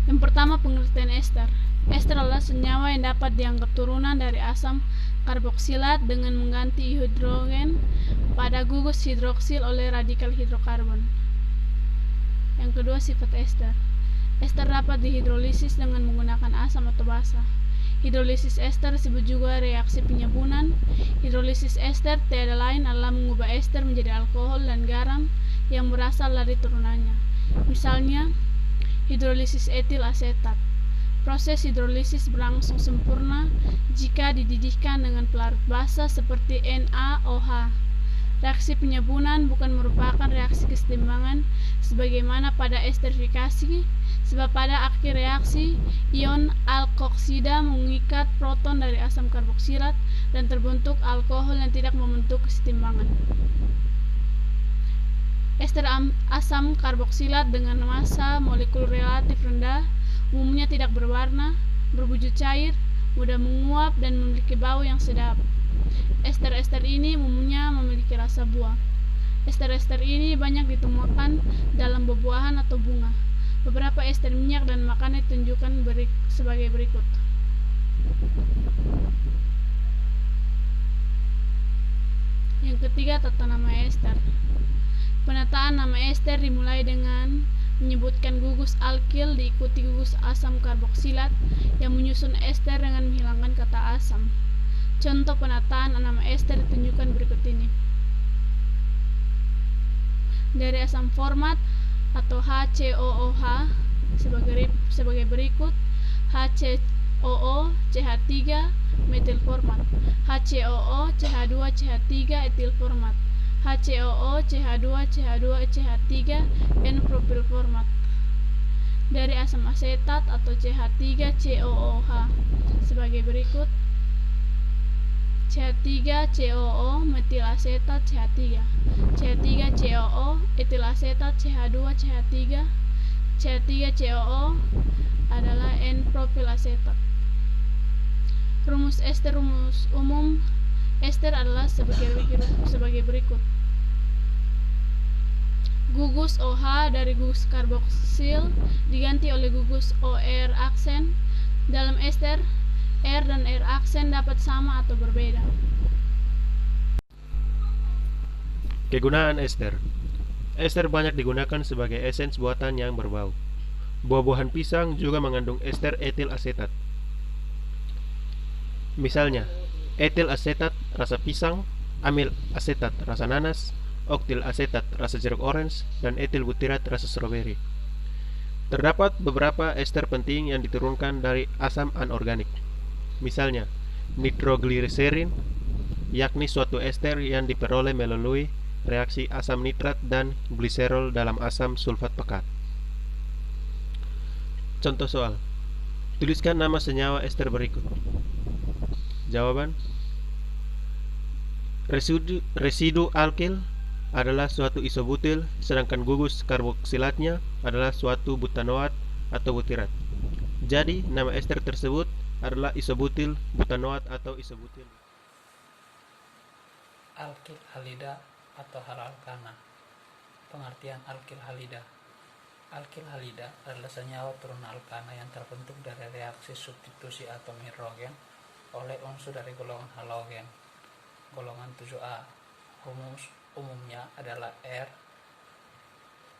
Yang pertama, pengertian ester. Ester adalah senyawa yang dapat dianggap turunan dari asam karboksilat dengan mengganti hidrogen pada gugus hidroksil oleh radikal hidrokarbon. Yang kedua, sifat ester. Ester dapat dihidrolisis dengan menggunakan asam atau basa. Hidrolisis ester disebut juga reaksi penyebunan. Hidrolisis ester tiada lain adalah mengubah ester menjadi alkohol dan garam yang berasal dari turunannya. Misalnya, hidrolisis etil asetat. Proses hidrolisis berlangsung sempurna jika dididihkan dengan pelarut basa seperti NaOH. Reaksi penyebunan bukan merupakan reaksi kesetimbangan sebagaimana pada esterifikasi, sebab pada akhir reaksi, ion alkoksida mengikat proton dari asam karboksilat dan terbentuk alkohol yang tidak membentuk kesetimbangan. Ester asam karboksilat dengan massa molekul relatif rendah umumnya tidak berwarna, berwujud cair, mudah menguap, dan memiliki bau yang sedap. Ester-ester ini umumnya memiliki rasa buah. Ester-ester ini banyak ditemukan dalam buah-buahan atau bunga. Beberapa ester minyak dan makanan ditunjukkan sebagai berikut. Yang ketiga, tata nama ester. Penataan nama ester dimulai dengan menyebutkan gugus alkil diikuti gugus asam karboksilat yang menyusun ester dengan menghilangkan kata asam. Contoh penataan nama ester ditunjukkan berikut ini. Dari asam format atau HCOOH sebagai berikut: HCOO CH3 metil format, HCOO CH2 CH3 etil format, HCOO CH2 CH2 CH3 N propil format. Dari asam asetat atau CH3COOH sebagai berikut: CH3COO metil asetat CH3, CH3COO etil asetat CH2 CH3, CH3COO adalah N-propil asetat. Rumus ester. Rumus umum ester adalah sebagai berikut. Gugus OH dari gugus karboksil diganti oleh gugus OR aksen. Dalam ester, R dan R aksen dapat sama atau berbeda. Kegunaan ester. Ester banyak digunakan sebagai esens buatan yang berbau. Buah-buahan pisang juga mengandung ester etil asetat. Misalnya, etil asetat rasa pisang, amil asetat rasa nanas, oktil asetat rasa jeruk orange, dan etil butirat rasa stroberi. Terdapat beberapa ester penting yang diturunkan dari asam anorganik. Misalnya, nitrogliserin, yakni suatu ester yang diperoleh melalui reaksi asam nitrat dan gliserol dalam asam sulfat pekat. Contoh soal. Tuliskan nama senyawa ester berikut. Jawaban: residu alkil adalah suatu isobutil, sedangkan gugus karboksilatnya adalah suatu butanoat atau butirat. Jadi, nama ester tersebut adalah isobutil butanoat atau isobutil. Alkil halida atau halalkana. Pengertian alkil halida. Alkil halida adalah senyawa turunan alkana yang terbentuk dari reaksi substitusi atom hidrogen oleh unsur dari golongan halogen, golongan 7A. Umumnya adalah R,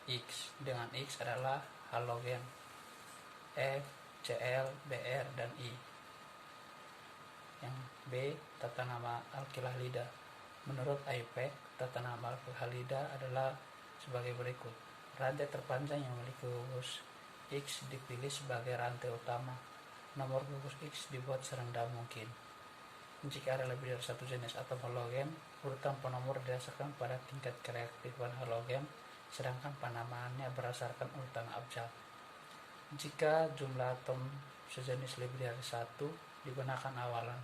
X, dengan X adalah halogen, F, Cl, Br, dan I. Yang B, tata nama alkil halida. Menurut IUPAC, tata nama alkil halida adalah sebagai berikut. Rantai terpanjang yang memiliki gugus X dipilih sebagai rantai utama. Nomor gugus X dibuat serendah mungkin. Jika ada lebih dari satu jenis atom halogen, urutan penomor didasarkan pada tingkat kereaktifan halogen, sedangkan penamaannya berdasarkan urutan abjad. Jika jumlah atom sejenis lebih dari satu, digunakan awalan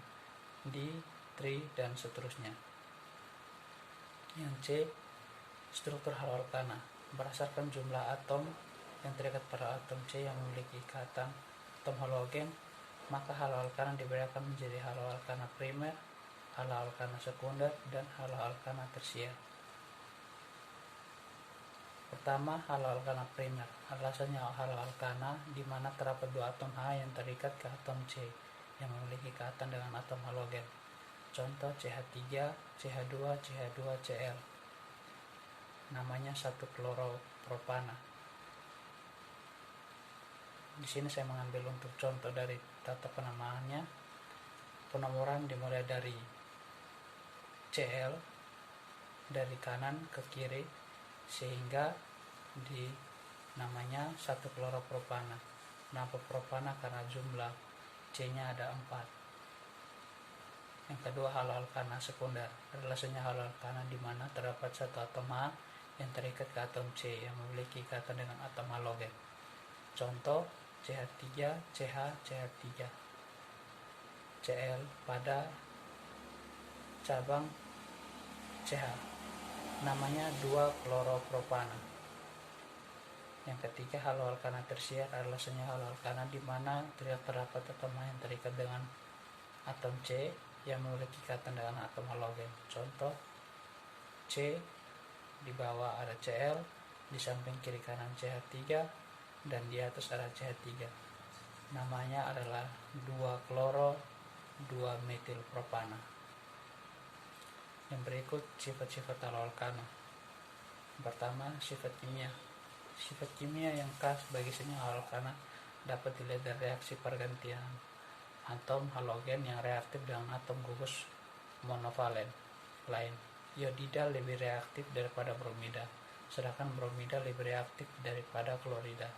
di, tri, dan seterusnya. Yang C, struktur halalkana. Berdasarkan jumlah atom yang terikat pada atom C yang memiliki ikatan atom halogen, maka haloalkana dibedakan menjadi haloalkana primer, haloalkana sekunder, dan haloalkana tersier. Pertama, haloalkana primer adalah senyawa haloalkana di mana terdapat dua atom H yang terikat ke atom C yang memiliki ikatan dengan atom halogen. Contoh CH3, CH2, CH2, Cl. Namanya 1-kloropropana. Di sini saya mengambil untuk contoh dari tata penamaannya. Penomoran dimulai dari Cl dari kanan ke kiri sehingga di namanya 1-kloropropana. Kenapa propana? Karena jumlah C-nya ada 4. Yang kedua, haloalkana sekunder adalah senyawa haloalkana di mana terdapat satu atom H yang terikat ke atom C yang memiliki ikatan dengan atom halogen. Contoh CH3, CH, CH3, Cl pada cabang CH, namanya 2-kloropropana. Yang ketiga, haloalkana tersier adalah senyawa haloalkana di mana terdapat atom H yang terikat dengan atom C yang memiliki ikatan dengan atom halogen. Contoh C, di bawah ada Cl, di samping kiri kanan CH3, dan di atas ada CH3. Namanya adalah 2-kloro 2-metilpropana. Yang berikut sifat-sifat haloalkana. Pertama, sifat kimia. Sifat kimia yang khas bagi senyawa haloalkana dapat dilihat dari reaksi pergantian atom halogen yang reaktif dengan atom gugus monovalen lain. Iodida lebih reaktif daripada bromida, sedangkan bromida lebih reaktif daripada klorida.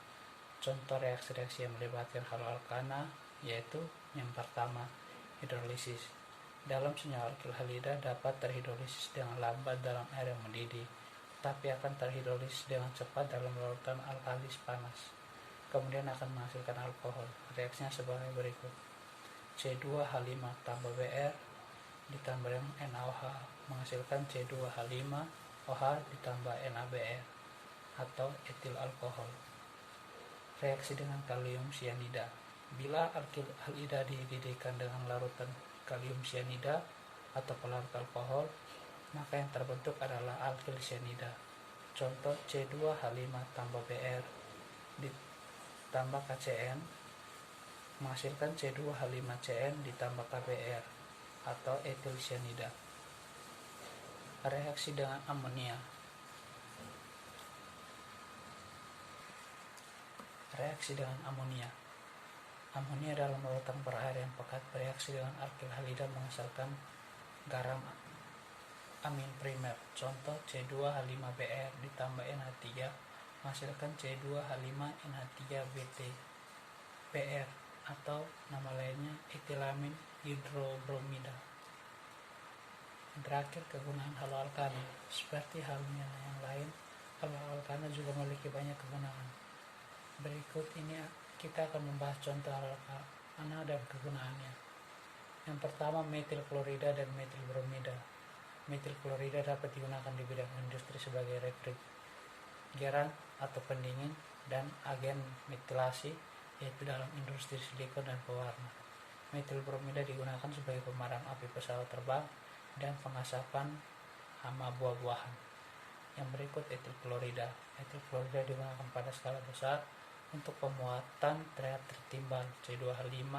Contoh reaksi-reaksi yang melibatkan haloalkana yaitu yang pertama, hidrolisis. Dalam senyawa alkil halida dapat terhidrolisis dengan lambat dalam air yang mendidih, tapi akan terhidrolisis dengan cepat dalam larutan alkalis panas. Kemudian akan menghasilkan alkohol. Reaksinya sebagai berikut. C2H5 tambah Br ditambah dengan NaOH menghasilkan C2H5OH ditambah NaBr atau etil alkohol. Reaksi dengan kalium sianida. Bila alkil halida dididihkan dengan larutan kalium sianida atau pelarut alkohol, maka yang terbentuk adalah alkil sianida. Contoh C2H5 tambah Br ditambah KCN menghasilkan C2H5CN ditambah KBr atau etil sianida. Reaksi dengan amonia. Reaksi dengan amonia. Amonia dalam larutan berair yang pekat bereaksi dengan alkil halida menghasilkan garam amin primer. Contoh C2H5Br ditambah NH3 menghasilkan C2H5NH3BT-Br atau nama lainnya etilamin hidrobromida. Terakhir, kegunaan haloalkana. Seperti halnya yang lain, haloalkana juga memiliki banyak kegunaan. Berikut ini kita akan membahas contoh haloalkana dan kegunaannya. Yang pertama, metil klorida dan metil bromida. Metil klorida dapat digunakan di bidang industri sebagai refrigeran atau pendingin dan agen metilasi, yaitu dalam industri silikon dan pewarna. Metil bromida digunakan sebagai pemadam api pesawat terbang dan pengasapan hama buah-buahan. Yang berikut etil klorida. Etil klorida digunakan pada skala besar untuk pemuatan teater timbal C2H5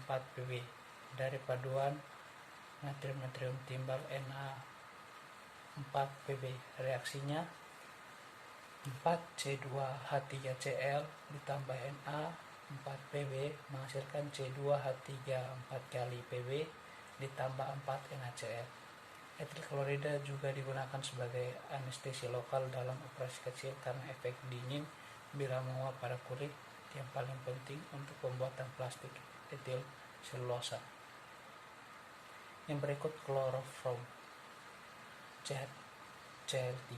4Pb dari paduan natrium-natrium timbal Na4Pb. Reaksinya 4C2H3Cl ditambah Na4Pb menghasilkan C2H3 4 kali Pb ditambah 4 NaCl. Etil klorida juga digunakan sebagai anestesi lokal dalam operasi kecil karena efek dingin bila menguap pada kulit, yang paling penting untuk pembuatan plastik etil selulosa. Yang berikut kloroform CH3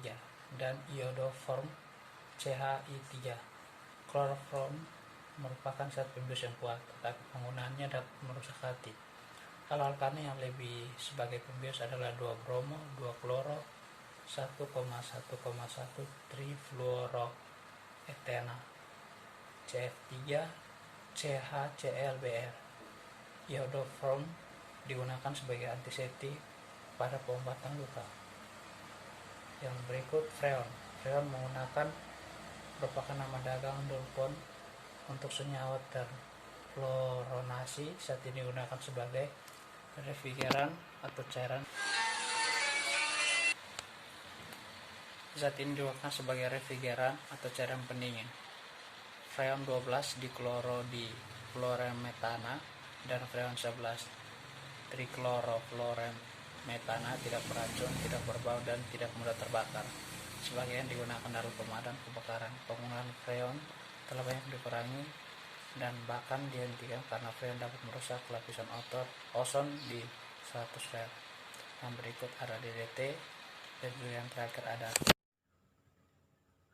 dan iodoform CHI3. Kloroform merupakan zat pembius yang kuat, tetapi penggunaannya dapat merusak hati. Haloalkana yang lebih sebagai pembius adalah 2-bromo, 2-kloro, 1,1,1 trifluoroetena, CF3, CHClBr. Iodoform digunakan sebagai antiseptik pada pengobatan luka. Yang berikut freon. Freon merupakan nama dagang DuPont untuk senyawa terfluoronasi. Saat ini digunakan sebagai refrigeran atau cairan. Zat ini digunakan sebagai refrigeran atau cairan pendingin. Freon 12 diklorofluorometana dan freon 11 triklorofluorometana tidak beracun, tidak berbau, dan tidak mudah terbakar. Sebagian digunakan dalam pemadam kebakaran. Penggunaan freon telah banyak dikurangi dan bahkan dihentikan karena freon dapat merusak lapisan ozon di satu sel. Yang berikut ada DDT, dan yang terakhir ada.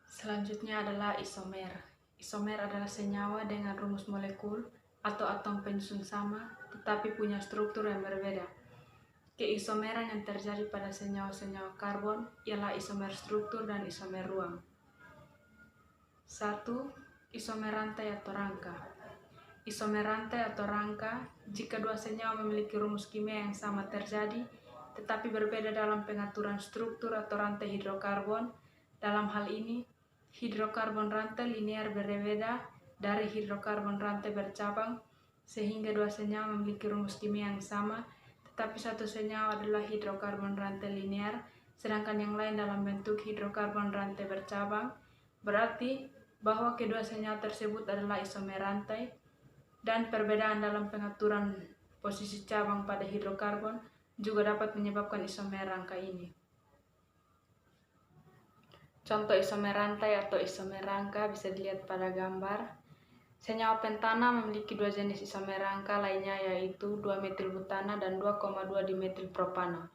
Selanjutnya adalah isomer. Isomer adalah senyawa dengan rumus molekul atau atom penyusun sama, tetapi punya struktur yang berbeda. Keisomeran yang terjadi pada senyawa-senyawa karbon ialah isomer struktur dan isomer ruang. 1. Isomer rantai atau rangka. Isomer rantai atau rangka jika dua senyawa memiliki rumus kimia yang sama terjadi, tetapi berbeda dalam pengaturan struktur atau rantai hidrokarbon. Dalam hal ini, hidrokarbon rantai linear berbeda dari hidrokarbon rantai bercabang, sehingga dua senyawa memiliki rumus kimia yang sama, tetapi satu senyawa adalah hidrokarbon rantai linear, sedangkan yang lain dalam bentuk hidrokarbon rantai bercabang. Berarti bahwa kedua senyawa tersebut adalah isomer rantai, dan perbedaan dalam pengaturan posisi cabang pada hidrokarbon juga dapat menyebabkan isomer rangka ini. Contoh isomer rantai atau isomer rangka bisa dilihat pada gambar. Senyawa pentana memiliki dua jenis isomer rangka lainnya, yaitu 2-metilbutana dan 2,2-dimetilpropana.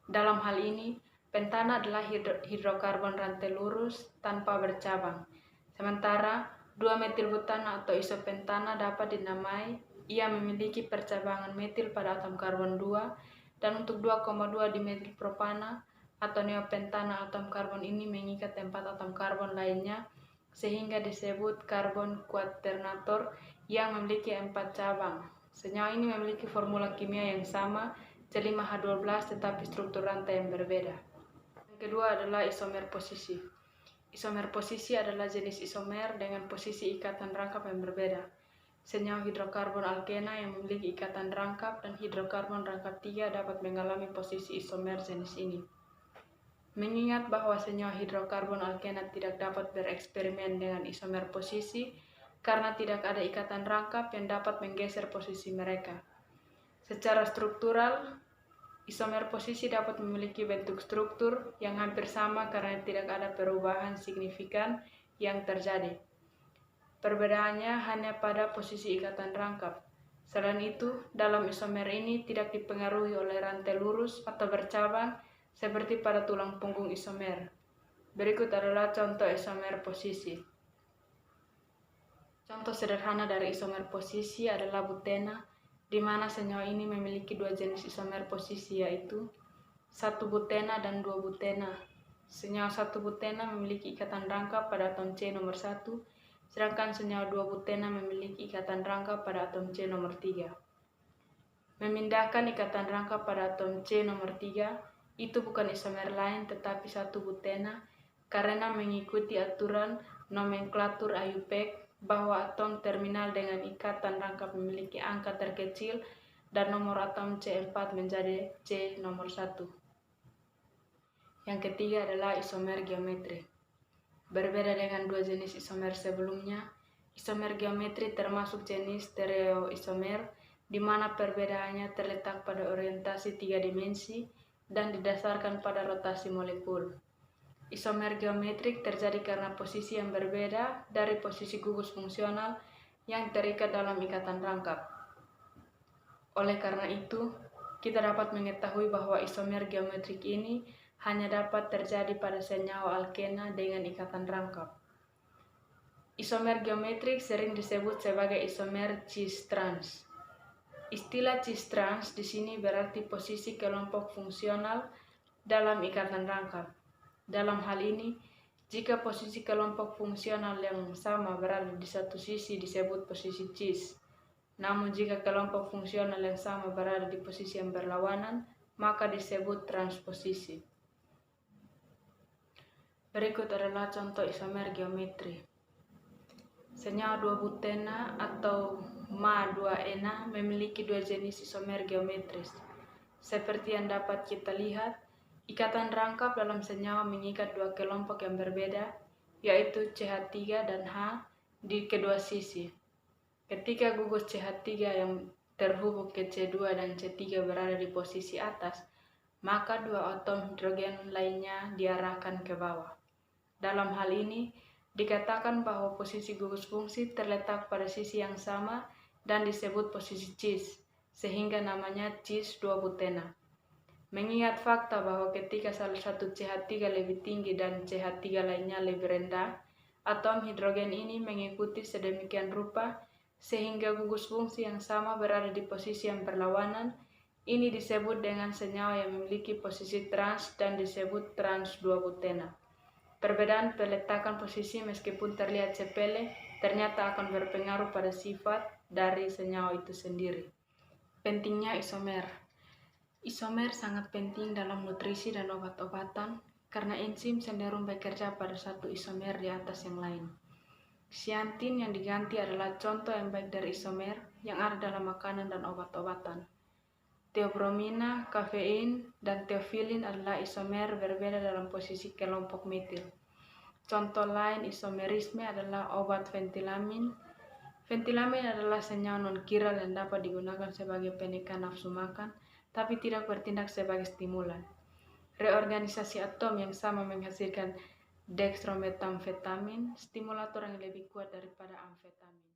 Dalam hal ini, pentana adalah hidrokarbon rantai lurus tanpa bercabang. Sementara 2-metilbutana atau isopentana dapat dinamai ia memiliki percabangan metil pada atom karbon 2, dan untuk 2,2-dimetilpropana atau neopentana atom karbon ini mengikat 4 atom karbon lainnya, sehingga disebut karbon kuaternator yang memiliki 4 cabang. Senyawa ini memiliki formula kimia yang sama, C5H12, tetapi struktur rantai yang berbeda. Yang kedua adalah isomer posisi. Isomer posisi adalah jenis isomer dengan posisi ikatan rangkap yang berbeda. Senyawa hidrokarbon alkena yang memiliki ikatan rangkap dan hidrokarbon rangkap 3 dapat mengalami posisi isomer jenis ini. Mengingat bahwa senyawa hidrokarbon alkena tidak dapat bereksperimen dengan isomer posisi karena tidak ada ikatan rangkap yang dapat menggeser posisi mereka. Secara struktural, isomer posisi dapat memiliki bentuk struktur yang hampir sama karena tidak ada perubahan signifikan yang terjadi. Perbedaannya hanya pada posisi ikatan rangkap. Selain itu, dalam isomer ini tidak dipengaruhi oleh rantai lurus atau bercabang seperti pada tulang punggung isomer. Berikut adalah contoh isomer posisi. Contoh sederhana dari isomer posisi adalah butena, di mana senyawa ini memiliki dua jenis isomer posisi, yaitu 1 butena dan 2 butena. Senyawa 1 butena memiliki ikatan rangkap pada atom C nomor 1, sedangkan senyawa 2 butena memiliki ikatan rangkap pada atom C nomor 3. Memindahkan ikatan rangkap pada atom C nomor 3 itu bukan isomer lain tetapi 1 butena, karena mengikuti aturan nomenklatur IUPAC bahwa atom terminal dengan ikatan rangkap memiliki angka terkecil dan nomor atom C4 menjadi C nomor 1. Yang ketiga adalah isomer geometri. Berbeda dengan dua jenis isomer sebelumnya, isomer geometri termasuk jenis stereoisomer, di mana perbedaannya terletak pada orientasi 3 dimensi dan didasarkan pada rotasi molekul. Isomer geometrik terjadi karena posisi yang berbeda dari posisi gugus fungsional yang terikat dalam ikatan rangkap. Oleh karena itu, kita dapat mengetahui bahwa isomer geometrik ini hanya dapat terjadi pada senyawa alkena dengan ikatan rangkap. Isomer geometrik sering disebut sebagai isomer cis-trans. Istilah cis-trans di sini berarti posisi kelompok fungsional dalam ikatan rangkap. Dalam hal ini, jika posisi kelompok fungsional yang sama berada di satu sisi disebut posisi cis. Namun jika kelompok fungsional yang sama berada di posisi yang berlawanan, maka disebut transposisi. Berikut adalah contoh isomer geometri. Senyawa 2 butena atau Ma2ena memiliki dua jenis isomer geometris. Seperti yang dapat kita lihat, ikatan rangkap dalam senyawa mengikat dua kelompok yang berbeda, yaitu CH3 dan H di kedua sisi. Ketika gugus CH3 yang terhubung ke C2 dan C3 berada di posisi atas, maka dua atom hidrogen lainnya diarahkan ke bawah. Dalam hal ini, dikatakan bahwa posisi gugus fungsi terletak pada sisi yang sama dan disebut posisi cis, sehingga namanya cis-2-butena. Mengingat fakta bahwa ketika salah satu CH3 lebih tinggi dan CH3 lainnya lebih rendah, atom hidrogen ini mengikuti sedemikian rupa sehingga gugus fungsi yang sama berada di posisi yang berlawanan. Ini disebut dengan senyawa yang memiliki posisi trans dan disebut trans-2-butena. Perbedaan peletakan posisi meskipun terlihat sepele, ternyata akan berpengaruh pada sifat dari senyawa itu sendiri. Pentingnya isomer. Isomer sangat penting dalam nutrisi dan obat-obatan karena enzim cenderung bekerja pada satu isomer di atas yang lain. Xanthin yang diganti adalah contoh yang baik dari isomer yang ada dalam makanan dan obat-obatan. Theobromina, kafein, dan theophylline adalah isomer berbeda dalam posisi kelompok metil. Contoh lain isomerisme adalah obat ventilamin. Ventilamin adalah senyawa non-kiral yang dapat digunakan sebagai penekan nafsu makan, tapi tidak bertindak sebagai stimulan. Reorganisasi atom yang sama menghasilkan dextrometamfetamin, stimulator yang lebih kuat daripada amfetamin.